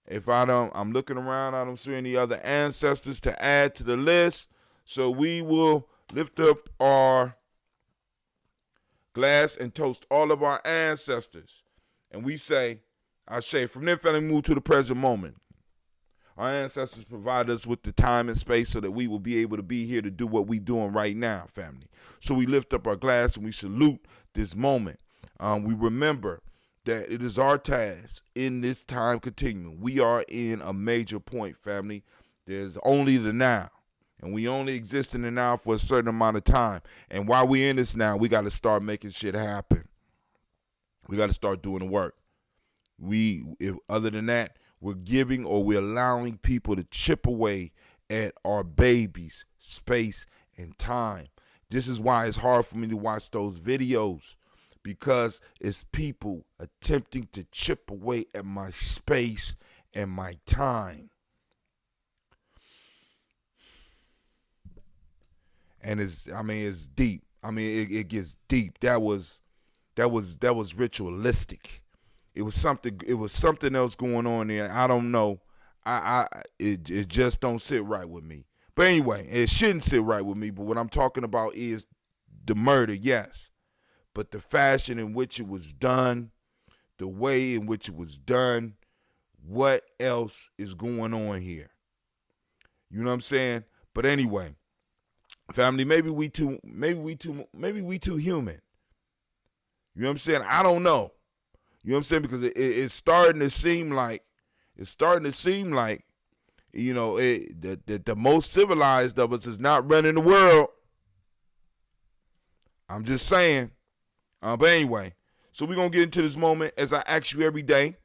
I'm looking around, I don't see any other ancestors to add to the list. So we will lift up our glass and toast all of our ancestors. And we say, Ashe. From there, family, move to the present moment. Our ancestors provide us with the time and space so that we will be able to be here to do what we're doing right now, family. So we lift up our glass and we salute this moment. We remember that it is our task in this time continuum. We are in a major point, family. There's only the now. And we only exist in the now for a certain amount of time. And while we're in this now, we got to start making shit happen. We got to start doing the work. Other than that, we're giving or we're allowing people to chip away at our babies' space and time. This is why it's hard for me to watch those videos, because it's people attempting to chip away at my space and my time. And it's deep. It gets deep. That was ritualistic. It was something else going on there. I don't know. It just don't sit right with me. But anyway, it shouldn't sit right with me. But what I'm talking about is the murder, yes. But the fashion in which it was done, the way in which it was done, what else is going on here? You know what I'm saying? But anyway, family, maybe we too human. You know what I'm saying? I don't know. You know what I'm saying? Because it's starting to seem like, you know, that the most civilized of us is not running the world. I'm just saying. But anyway, so we're going to get into this moment as I ask you every day,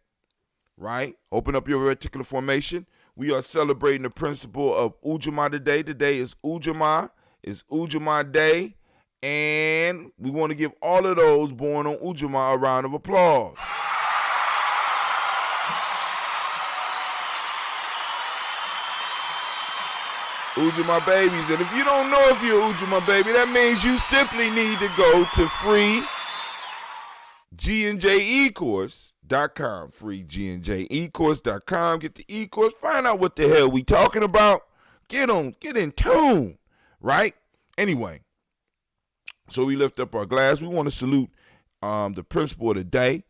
right? Open up your reticular formation. We are celebrating the principle of Ujamaa today. Today is Ujamaa. It's Ujamaa Day. And we want to give all of those born on Ujamaa a round of applause. Ujamaa babies. And if you don't know if you're Ujamaa baby, that means you simply need to go to free GNJecourse.com. Free GNJecourse.com. Get the e-course. Find out what the hell we talking about. Get in tune. Right? Anyway. So we lift up our glass. We want to salute the principle of the day.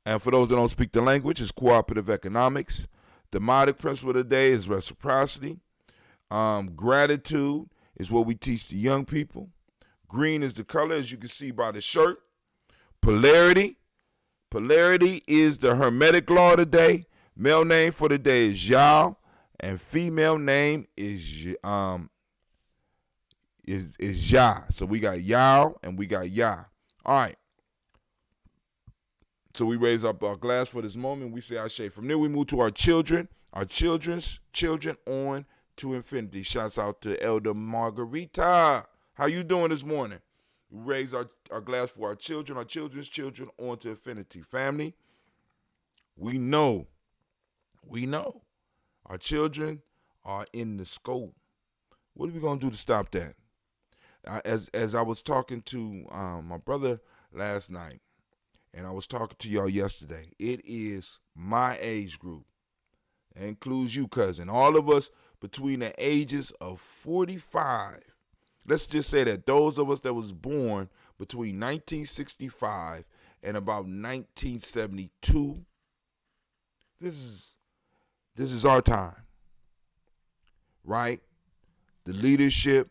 And for those that don't speak the language, it's cooperative economics. The modic principle of the day is reciprocity. Gratitude is what we teach the young people. Green is the color, as you can see by the shirt. Polarity. Polarity is the hermetic law of the day. Male name for the day is Yao. And female name is Ya. So we got Yao and we got Ya. All right. So we raise up our glass for this moment. We say Ashe. From there we move to our children, our children's children on to infinity. Shouts out to Elder Margarita. How you doing this morning? We raise our glass for our children, our children's children, on to infinity. Family, we know our children are in the scope. What are we going to do to stop that? As I was talking to my brother last night, and I was talking to y'all yesterday, it is my age group. That includes you, cousin. All of us between the ages of 45. Let's just say that those of us that was born between 1965 and about 1972, this is our time, right? The leadership,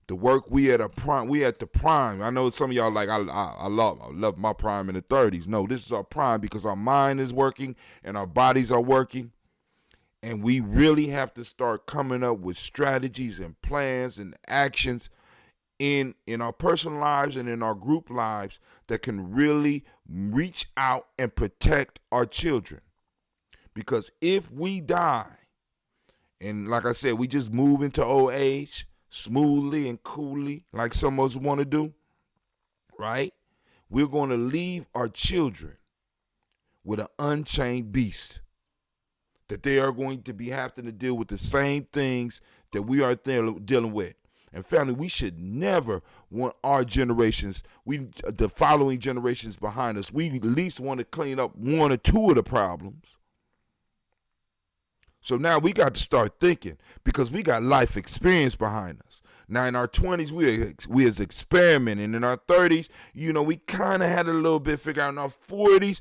the work, we at the prime. I know some of y'all like, I love my prime in the 30s. No, this is our prime because our mind is working and our bodies are working. And we really have to start coming up with strategies and plans and actions in our personal lives and in our group lives that can really reach out and protect our children. Because if we die, and like I said, we just move into old age smoothly and coolly, like some of us want to do, right? We're going to leave our children with an unchained beast, that they are going to be having to deal with the same things that we are dealing with. And family, we should never want our generations, the following generations behind us, we at least want to clean up one or two of the problems. So now we got to start thinking, because we got life experience behind us. Now in our 20s, we was experimenting. In our 30s, we kind of had a little bit figured out. In our 40s,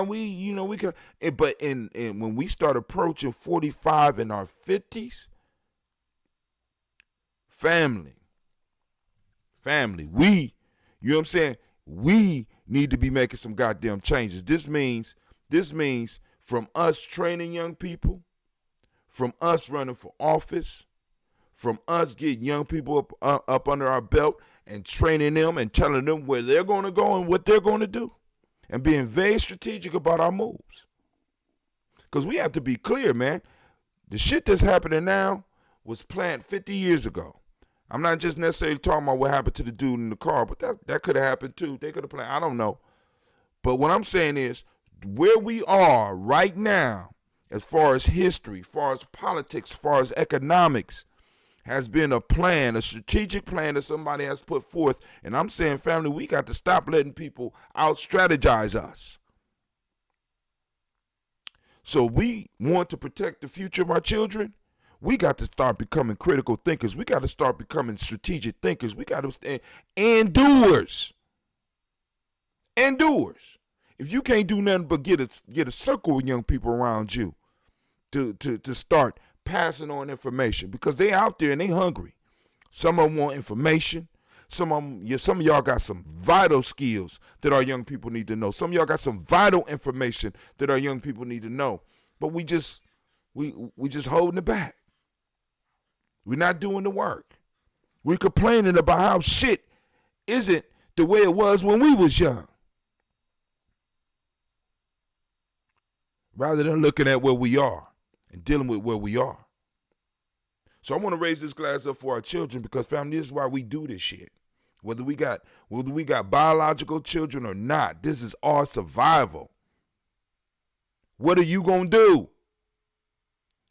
we could. But when we start approaching 45 in our 50s, family, we, we need to be making some goddamn changes. This means from us training young people, from us running for office, from us getting young people up under our belt and training them and telling them where they're going to go and what they're going to do, and being very strategic about our moves. Because we have to be clear, man. The shit that's happening now was planned 50 years ago. I'm not just necessarily talking about what happened to the dude in the car, but that could have happened too. They could have planned. I don't know. But what I'm saying is, where we are right now, as far as history, as far as politics, as far as economics, has been a plan, a strategic plan that somebody has put forth. And I'm saying, family, we got to stop letting people out-strategize us. So we want to protect the future of our children. We got to start becoming critical thinkers. We got to start becoming strategic thinkers. We got to stand and doers. If you can't do nothing but get a circle of young people around you to start passing on information, because they out there and they hungry. Some of them want information. Some of y'all got some vital skills that our young people need to know. Some of y'all got some vital information that our young people need to know. But we just holding it back. We're not doing the work. We're complaining about how shit isn't the way it was when we was young, rather than looking at where we are and dealing with where we are. So I want to raise this glass up for our children, because family, this is why we do this shit. Whether we got biological children or not, this is our survival. What are you going to do?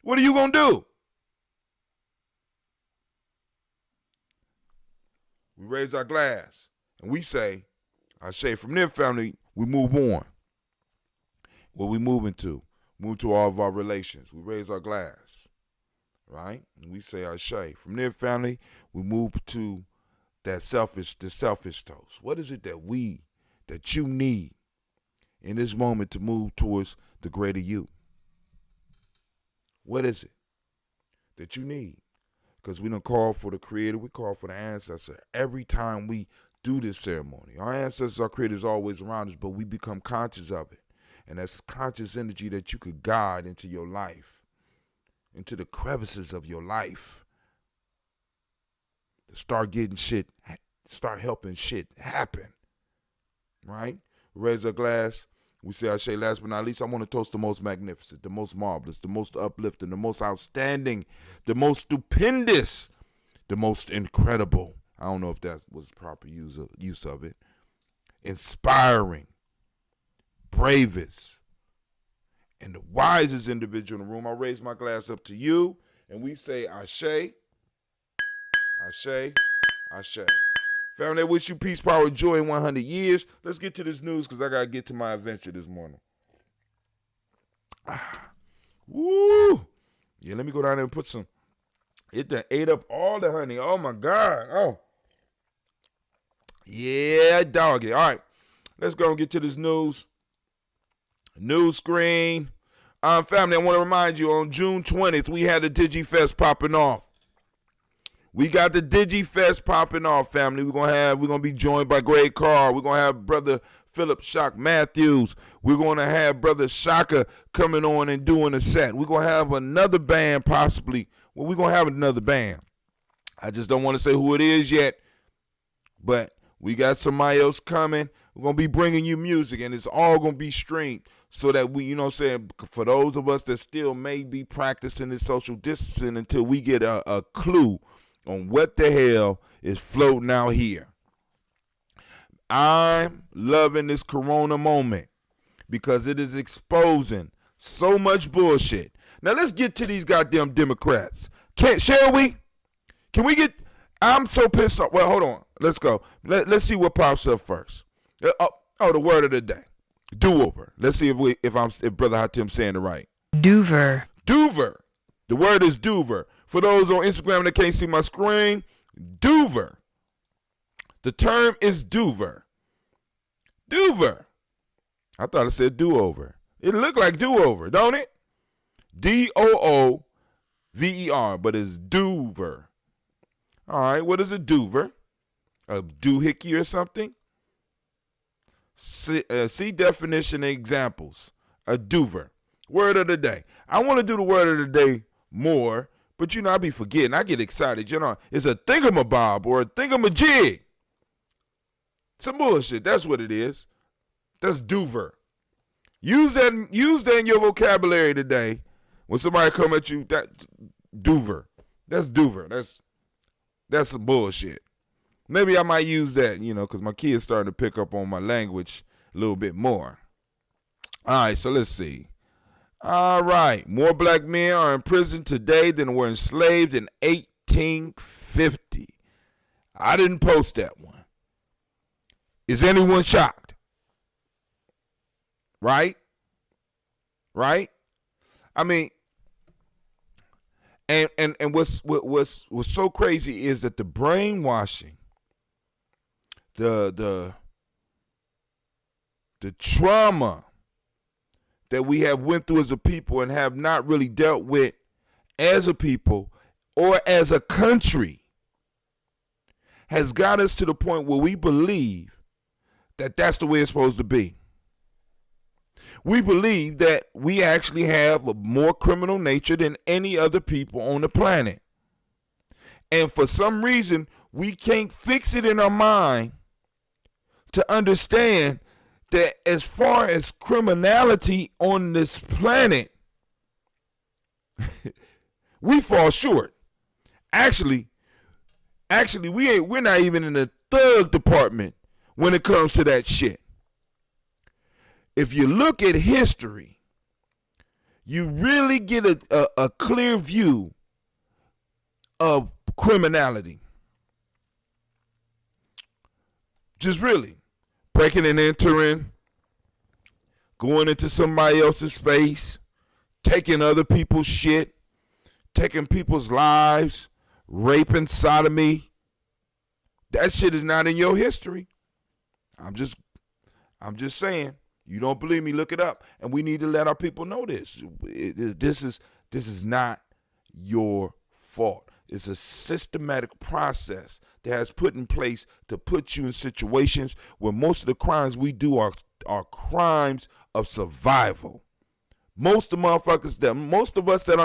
What are you going to do? We raise our glass and we say, I say, from there, family, we move on. What we moving to? Move to all of our relations. We raise our glass, right? And we say our shay. From there, family, we move to the selfish toast. What is it that you need in this moment to move towards the greater you? What is it that you need? Because we don't call for the creator, we call for the ancestor. Every time we do this ceremony, our ancestors, our creators, always around us, but we become conscious of it. And that's conscious energy that you could guide into your life, into the crevices of your life, to start getting shit, start helping shit happen, right? Raise a glass. We say Ashe. Last but not least, I want to toast the most magnificent, the most marvelous, the most uplifting, the most outstanding, the most stupendous, the most incredible. I don't know if that was proper use of it. Inspiring, bravest, and the wisest individual in the room. I raise my glass up to you, and we say Ashe, Ashe, Ashe. Family, I wish you peace, power, joy in 100 years. Let's get to this news because I got to get to my adventure this morning. Woo! Yeah, let me go down there and put some. It done ate up all the honey. Oh, my God. Oh. Yeah, doggy. All right. Let's go and get to this news. News screen. Family, I want to remind you, on June 20th, we had the DigiFest popping off. We got the DigiFest popping off, family. We're gonna be joined by Greg Carr. We're gonna have Brother Philip Shock Matthews. We're gonna have Brother Shaka coming on and doing a set. We're gonna have another band, possibly. Well, we're gonna have another band. I just don't want to say who it is yet, but we got somebody else coming. We're gonna be bringing you music, and it's all gonna be streamed so that we, you know what I'm saying, for those of us that still may be practicing this social distancing until we get a clue on what the hell is floating out here. I'm loving this corona moment because it is exposing so much bullshit. Now let's get to these goddamn Democrats. Shall we? Can we get? I'm so pissed off. Well, hold on. Let's go. Let's see what pops up first. The word of the day. Do-over. Let's see if Brother Hatim's saying it right. Doover. Doover. The word is doover. For those on Instagram that can't see my screen, doover. The term is doover. Doover. I thought it said do-over. It looked like do-over, don't it? D-O-O-V-E-R, but it's doover. All right, what is a doover? A doohickey or something? See definition and examples. A doover. Word of the day. I want to do the word of the day more, but you know, I be forgetting. I get excited. You know, it's a thingamabob or a thingamajig. Some bullshit. That's what it is. That's doover. Use that in your vocabulary today. When somebody come at you, that doover. That's doover. That's some bullshit. Maybe I might use that, you know, because my kids starting to pick up on my language a little bit more. All right, so let's see. All right, more black men are in prison today than were enslaved in 1850. I didn't post that one. Is anyone shocked? Right? I mean, and what's so crazy is that the brainwashing, the trauma that we have went through as a people and have not really dealt with as a people or as a country has got us to the point where we believe that that's the way it's supposed to be. We believe that we actually have a more criminal nature than any other people on the planet. And for some reason, we can't fix it in our mind to understand that as far as criminality on this planet, we fall short. Actually, we're not even in the thug department when it comes to that shit. If you look at history, you really get a clear view of criminality. Just really breaking and entering, going into somebody else's space, taking other people's shit, taking people's lives, raping, sodomy. That shit is not in your history. I'm just saying. You don't believe me? Look it up. And we need to let our people know this. This is not your fault. It's a systematic process that has put in place to put you in situations where most of the crimes we do are crimes of survival. Most of us that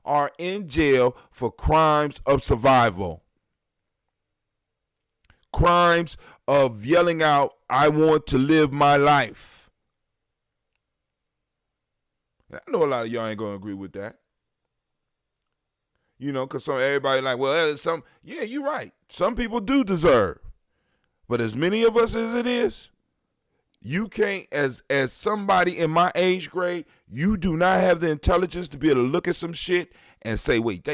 are in jail for crimes of survival. Crimes of yelling out, "I want to live my life." And I know a lot of y'all ain't going to agree with that. You know, because everybody like, well, yeah, you're right. Some people do deserve. But as many of us as it is, you can't, as somebody in my age grade, you do not have the intelligence to be able to look at some shit and say, wait.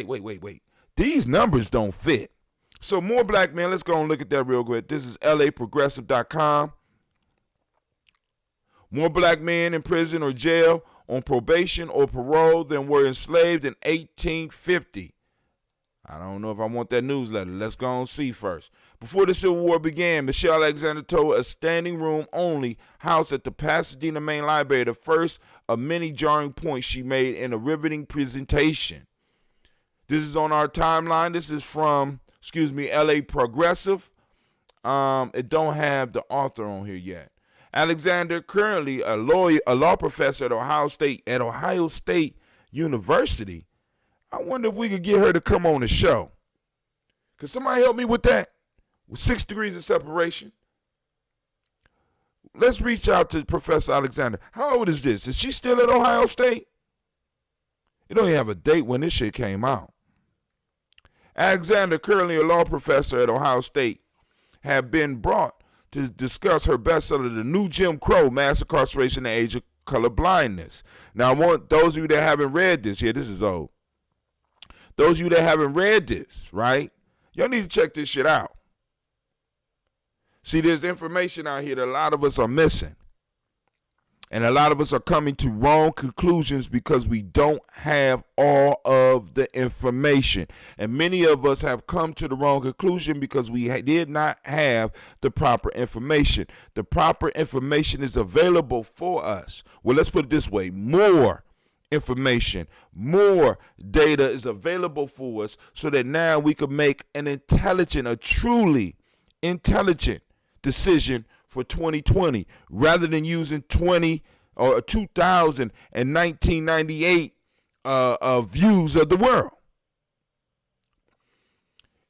These numbers don't fit. So more black men, let's go and look at that real quick. This is laprogressive.com. More black men in prison or jail on probation or parole than were enslaved in 1850. I don't know if I want that newsletter. Let's go and see first. Before the Civil War began, Michelle Alexander told a standing room only house at the Pasadena Main Library the first of many jarring points she made in a riveting presentation. This is on our timeline. This is from, LA Progressive. It don't have the author on here yet. Alexander, currently a law professor at Ohio State University. I wonder if we could get her to come on the show. Could somebody help me with that? With 6 degrees of separation. Let's reach out to Professor Alexander. How old is this? Is she still at Ohio State? You don't even have a date when this shit came out. Alexander, currently a law professor at Ohio State, have been brought to discuss her bestseller, The New Jim Crow, Mass Incarceration and Age of Color Blindness. Now, I want those of you that haven't read this, this is old. Those of you that haven't read this, right? Y'all need to check this shit out. See, there's information out here that a lot of us are missing. And a lot of us are coming to wrong conclusions because we don't have all of the information. And many of us have come to the wrong conclusion because we did not have the proper information. The proper information is available for us. Well, let's put it this way. More information, more data is available for us so that now we can make a truly intelligent decision for 2020 rather than using 2000 or 2000 and 1998 views of the world.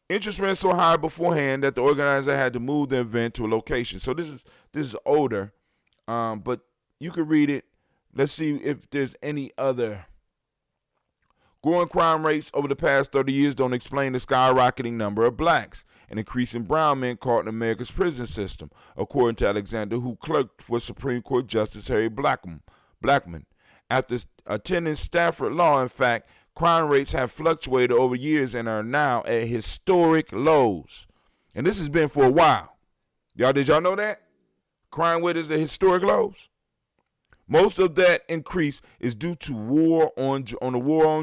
Interest ran so high beforehand that the organizer had to move the event to a location. So this is older, but you can read it. Let's see if there's any other. Growing crime rates over the past 30 years don't explain the skyrocketing number of blacks and increasing brown men caught in America's prison system, according to Alexander, who clerked for Supreme Court Justice Harry Blackmun. After attending Stafford Law, in fact, crime rates have fluctuated over years and are now at historic lows. And this has been for a while. Did y'all know that? Crime rate is at historic lows. Most of that increase is due to the war on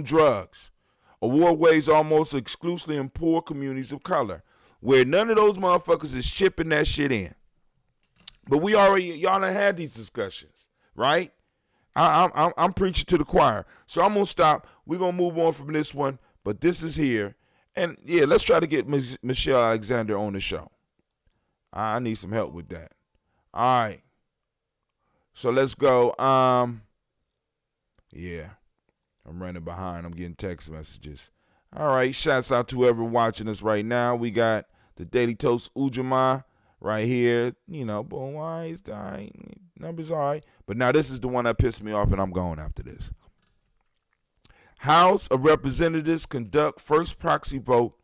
drugs. A war waged almost exclusively in poor communities of color, where none of those motherfuckers is shipping that shit in. But y'all done had these discussions, right? I'm preaching to the choir. So I'm gonna stop. We're gonna move on from this one, but this is here. And yeah, let's try to get Michelle Alexander on the show. I need some help with that. All right. So let's go. Yeah, I'm running behind. I'm getting text messages. All right, shouts out to whoever watching us right now. We got the Daily Toast Ujamaa right here. You know, boom, why is dying? Numbers all right. But now this is the one that pissed me off, and I'm going after this. House of Representatives conduct first proxy vote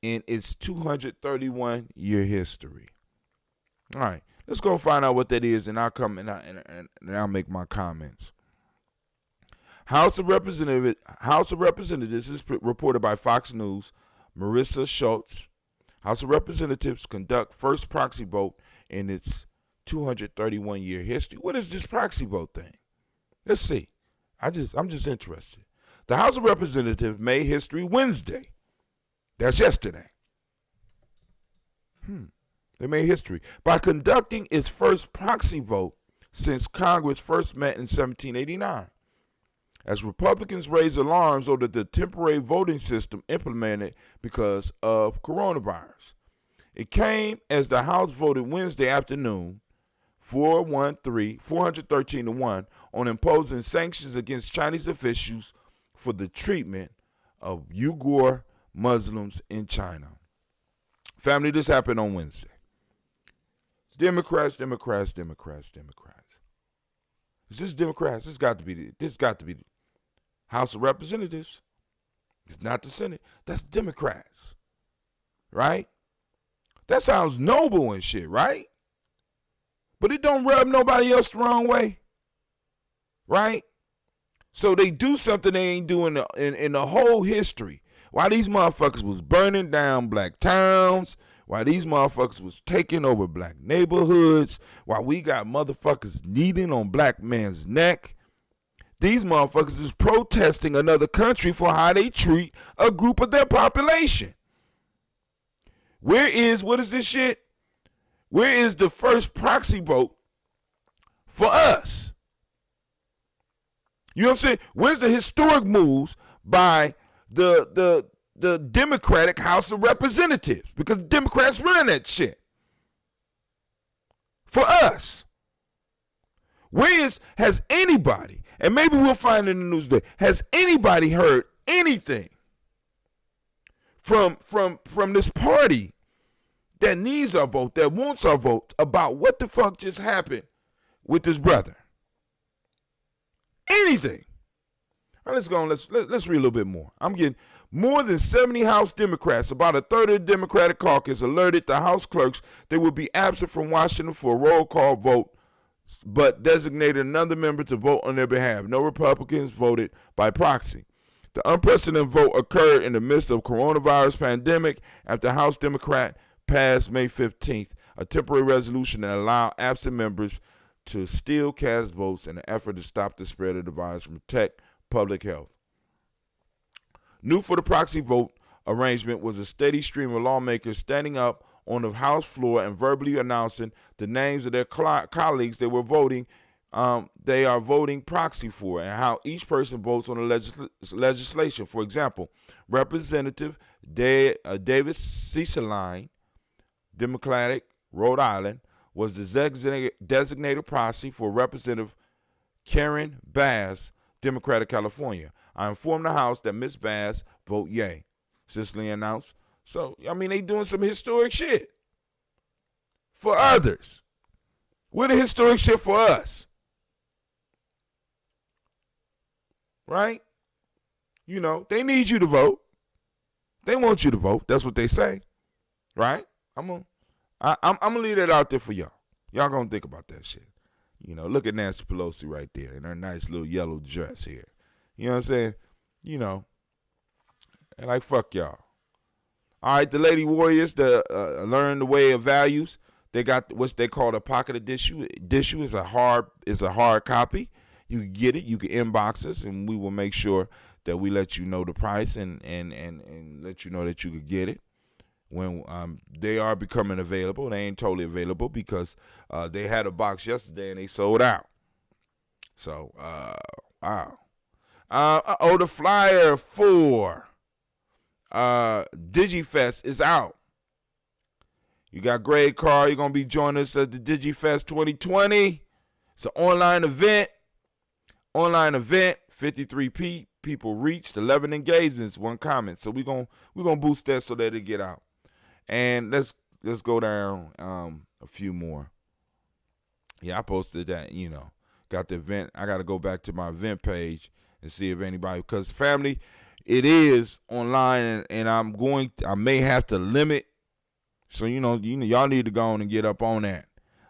in its 231-year history. All right. Let's go find out what that is, and I'll come and I'll make my comments. House of Representatives is reported by Fox News. Marissa Schultz. House of Representatives conduct first proxy vote in its 231-year history. What is this proxy vote thing? Let's see. I'm just interested. The House of Representatives made history Wednesday. That's yesterday. They made history by conducting its first proxy vote since Congress first met in 1789. As Republicans raised alarms over the temporary voting system implemented because of coronavirus. It came as the House voted Wednesday afternoon 413-1 on imposing sanctions against Chinese officials for the treatment of Uyghur Muslims in China. Family, this happened on Wednesday. Democrats. This Because this Democrats, this got to be the House of Representatives. It's not the Senate. That's Democrats. Right? That sounds noble and shit, right? But it don't rub nobody else the wrong way. Right? So they do something they ain't doing in the whole history. While these motherfuckers was burning down black towns, while these motherfuckers was taking over black neighborhoods, while we got motherfuckers kneeling on black men's neck, these motherfuckers is protesting another country for how they treat a group of their population. What is this shit? Where is the first proxy vote for us? You know what I'm saying? Where's the historic moves by the Democratic House of Representatives? Because Democrats run that shit. For us. Has anybody, and maybe we'll find in the news today, has anybody heard anything from this party that needs our vote, that wants our vote, about what the fuck just happened with this brother? Anything. All right, let's go on. Let's read a little bit more. I'm getting more than 70 House Democrats, about a third of the Democratic caucus, alerted the House clerks they would be absent from Washington for a roll call vote, but designated another member to vote on their behalf. No Republicans voted by proxy. The unprecedented vote occurred in the midst of coronavirus pandemic after House Democrat passed May 15th a temporary resolution that allowed absent members to still cast votes in an effort to stop the spread of the virus and protect public health. New for the proxy vote arrangement was a steady stream of lawmakers standing up on the House floor and verbally announcing the names of their colleagues they are voting proxy for, and how each person votes on the legislation. For example, Representative David Cicilline, Democratic, Rhode Island, was the designated proxy for Representative Karen Bass, Democratic, California. I informed the House that Ms. Bass vote yay, Cicilline announced. So, I mean, they doing some historic shit for others. We're the historic shit for us. Right? You know, they need you to vote. They want you to vote. That's what they say. Right? I'm gonna leave that out there for y'all. Y'all gonna think about that shit. You know, look at Nancy Pelosi right there in her nice little yellow dress here. You know what I'm saying? You know, and like, fuck y'all. All right, the Lady Warriors, learn the way of values. They got what they call a pocket edition. Issue is a hard copy. You can get it. You can inbox us, and we will make sure that we let you know the price and let you know that you could get it when they are becoming available. They ain't totally available because they had a box yesterday and they sold out. So, wow. The flyer for DigiFest is out. You got Greg Carr. You're going to be joining us at the DigiFest 2020. It's an online event. 53 people reached, 11 engagements, 1 comment. So we're gonna boost that so that it get out. And let's go down a few more. Yeah, I posted that, you know. Got the event. I got to go back to my event page and see if anybody, because family, it is online, and I may have to limit. So, you know, y'all need to go on and get up on that.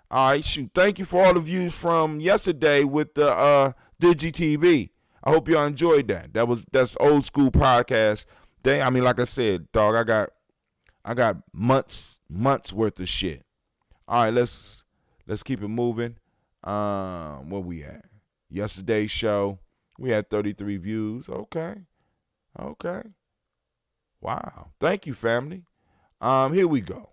All right, shoot. Thank you for all the views from yesterday with the DigiTV. I hope y'all enjoyed that. That's old school podcast. I mean, like I said, dog, I got months worth of shit. All right, let's keep it moving. Where we at? Yesterday's show, we had 33 views. Okay. Wow. Thank you, family. Here we go.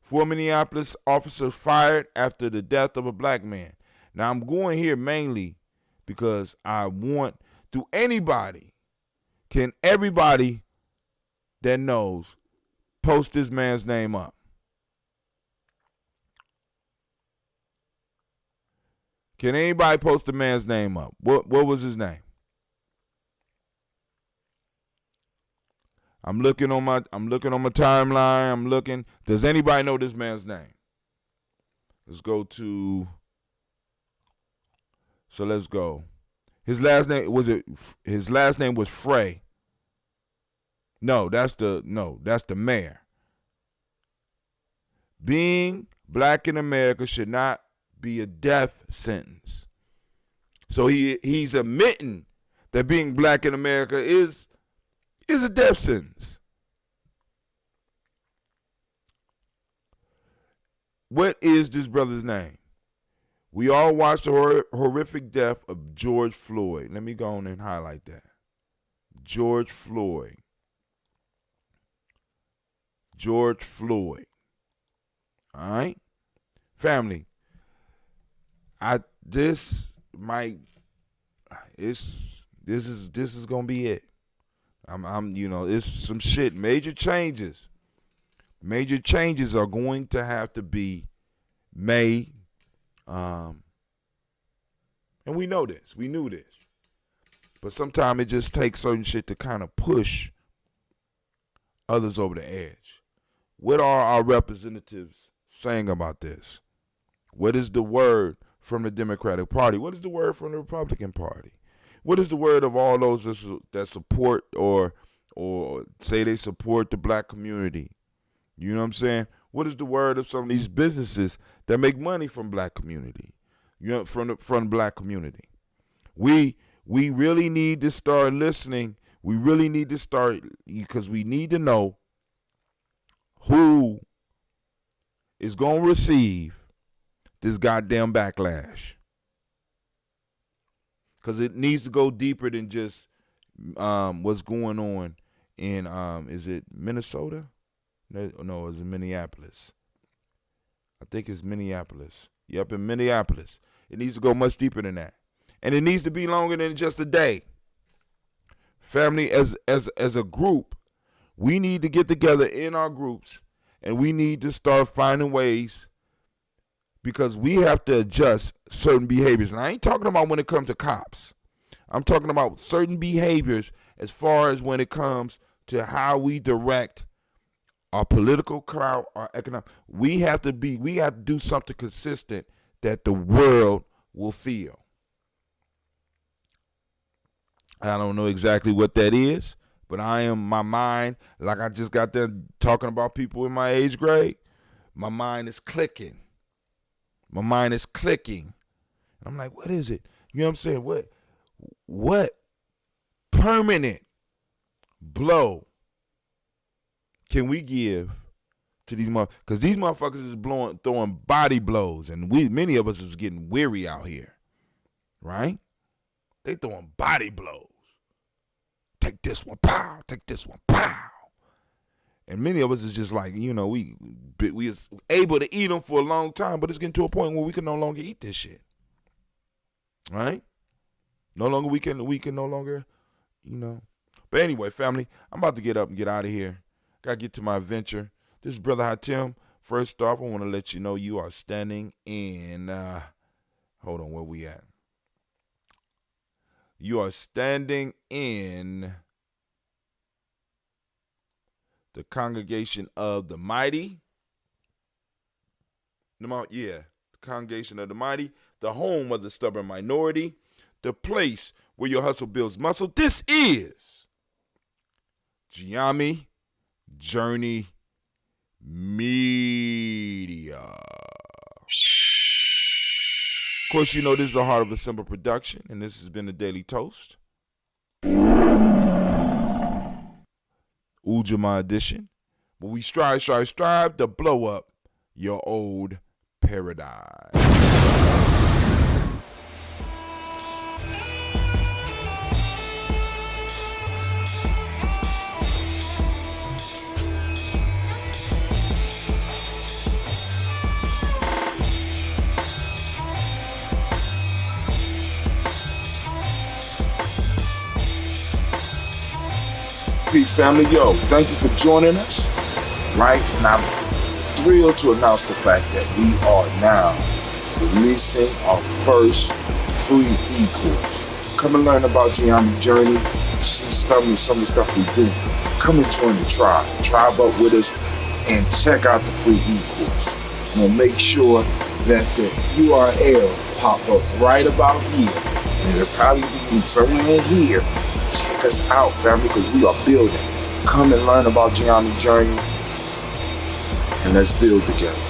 4 Minneapolis officers fired after the death of a black man. Now, I'm going here mainly because I want, can everybody that knows post this man's name up? Can anybody post the man's name up? What was his name? I'm looking on my timeline. Does anybody know this man's name? Let's go to So let's go. His last name was Frey. No, that's the mayor. Being black in America should not be a death sentence. So he's admitting that being black in America is a death sentence. What is this brother's name? We all watched the horrific death of George Floyd. Let me go on and highlight that. George Floyd. George Floyd. All right? Family, this is gonna be it. It's some shit. Major changes are going to have to be made. And we know this. We knew this. But sometimes it just takes certain shit to kind of push others over the edge. What are our representatives saying about this? What is the word from the Democratic Party? What is the word from the Republican Party? What is the word of all those that support or say they support the black community? You know what I'm saying? What is the word of some of these businesses that make money from black community? From the black community. We really need to start listening. We really need to start, because we need to know who is going to receive this goddamn backlash. Because it needs to go deeper than just what's going on in, is it Minnesota? No, it's in Minneapolis. I think it's Minneapolis. Yep, in Minneapolis. It needs to go much deeper than that. And it needs to be longer than just a day. Family, as a group, we need to get together in our groups, and we need to start finding ways, because we have to adjust certain behaviors. And I ain't talking about when it comes to cops. I'm talking about certain behaviors as far as when it comes to how we direct our political crowd, our economic. We have to do something consistent that the world will feel. I don't know exactly what that is, but my mind, like I just got done talking about people in my age grade, my mind is clicking. My mind is clicking. And I'm like, what is it? You know what I'm saying? What permanent blow can we give to these motherfuckers? Because these motherfuckers is throwing body blows, and many of us is getting weary out here, right? They throwing body blows. Take this one, pow. Take this one, pow. And many of us is just like, we is able to eat them for a long time, but it's getting to a point where we can no longer eat this shit, right? We can no longer, But anyway, family, I'm about to get up and get out of here. Got to get to my adventure. This is Brother Hatim. First off, I want to let you know you are standing in, hold on, where we at? You are standing in the congregation of the mighty. The congregation of the mighty, the home of the stubborn minority, the place where your hustle builds muscle. This is Ujamaa Journey Media. Of course, this is a Heart of a Simple production, and this has been the Daily Toast. Ujamaa edition. But we strive to blow up your old paradigm. Peace, family. Yo, thank you for joining us. Right? And I'm thrilled to announce the fact that we are now releasing our first free e-course. Come and learn about Ujamaa Journey. See some of the stuff we do. Come and join the tribe. Tribe up with us and check out the free e-course. And we'll make sure that the URL pop up right about here. And it'll probably be somewhere in here. Check us out, family, because we are building. Come and learn about Ujamaa journey, and let's build together.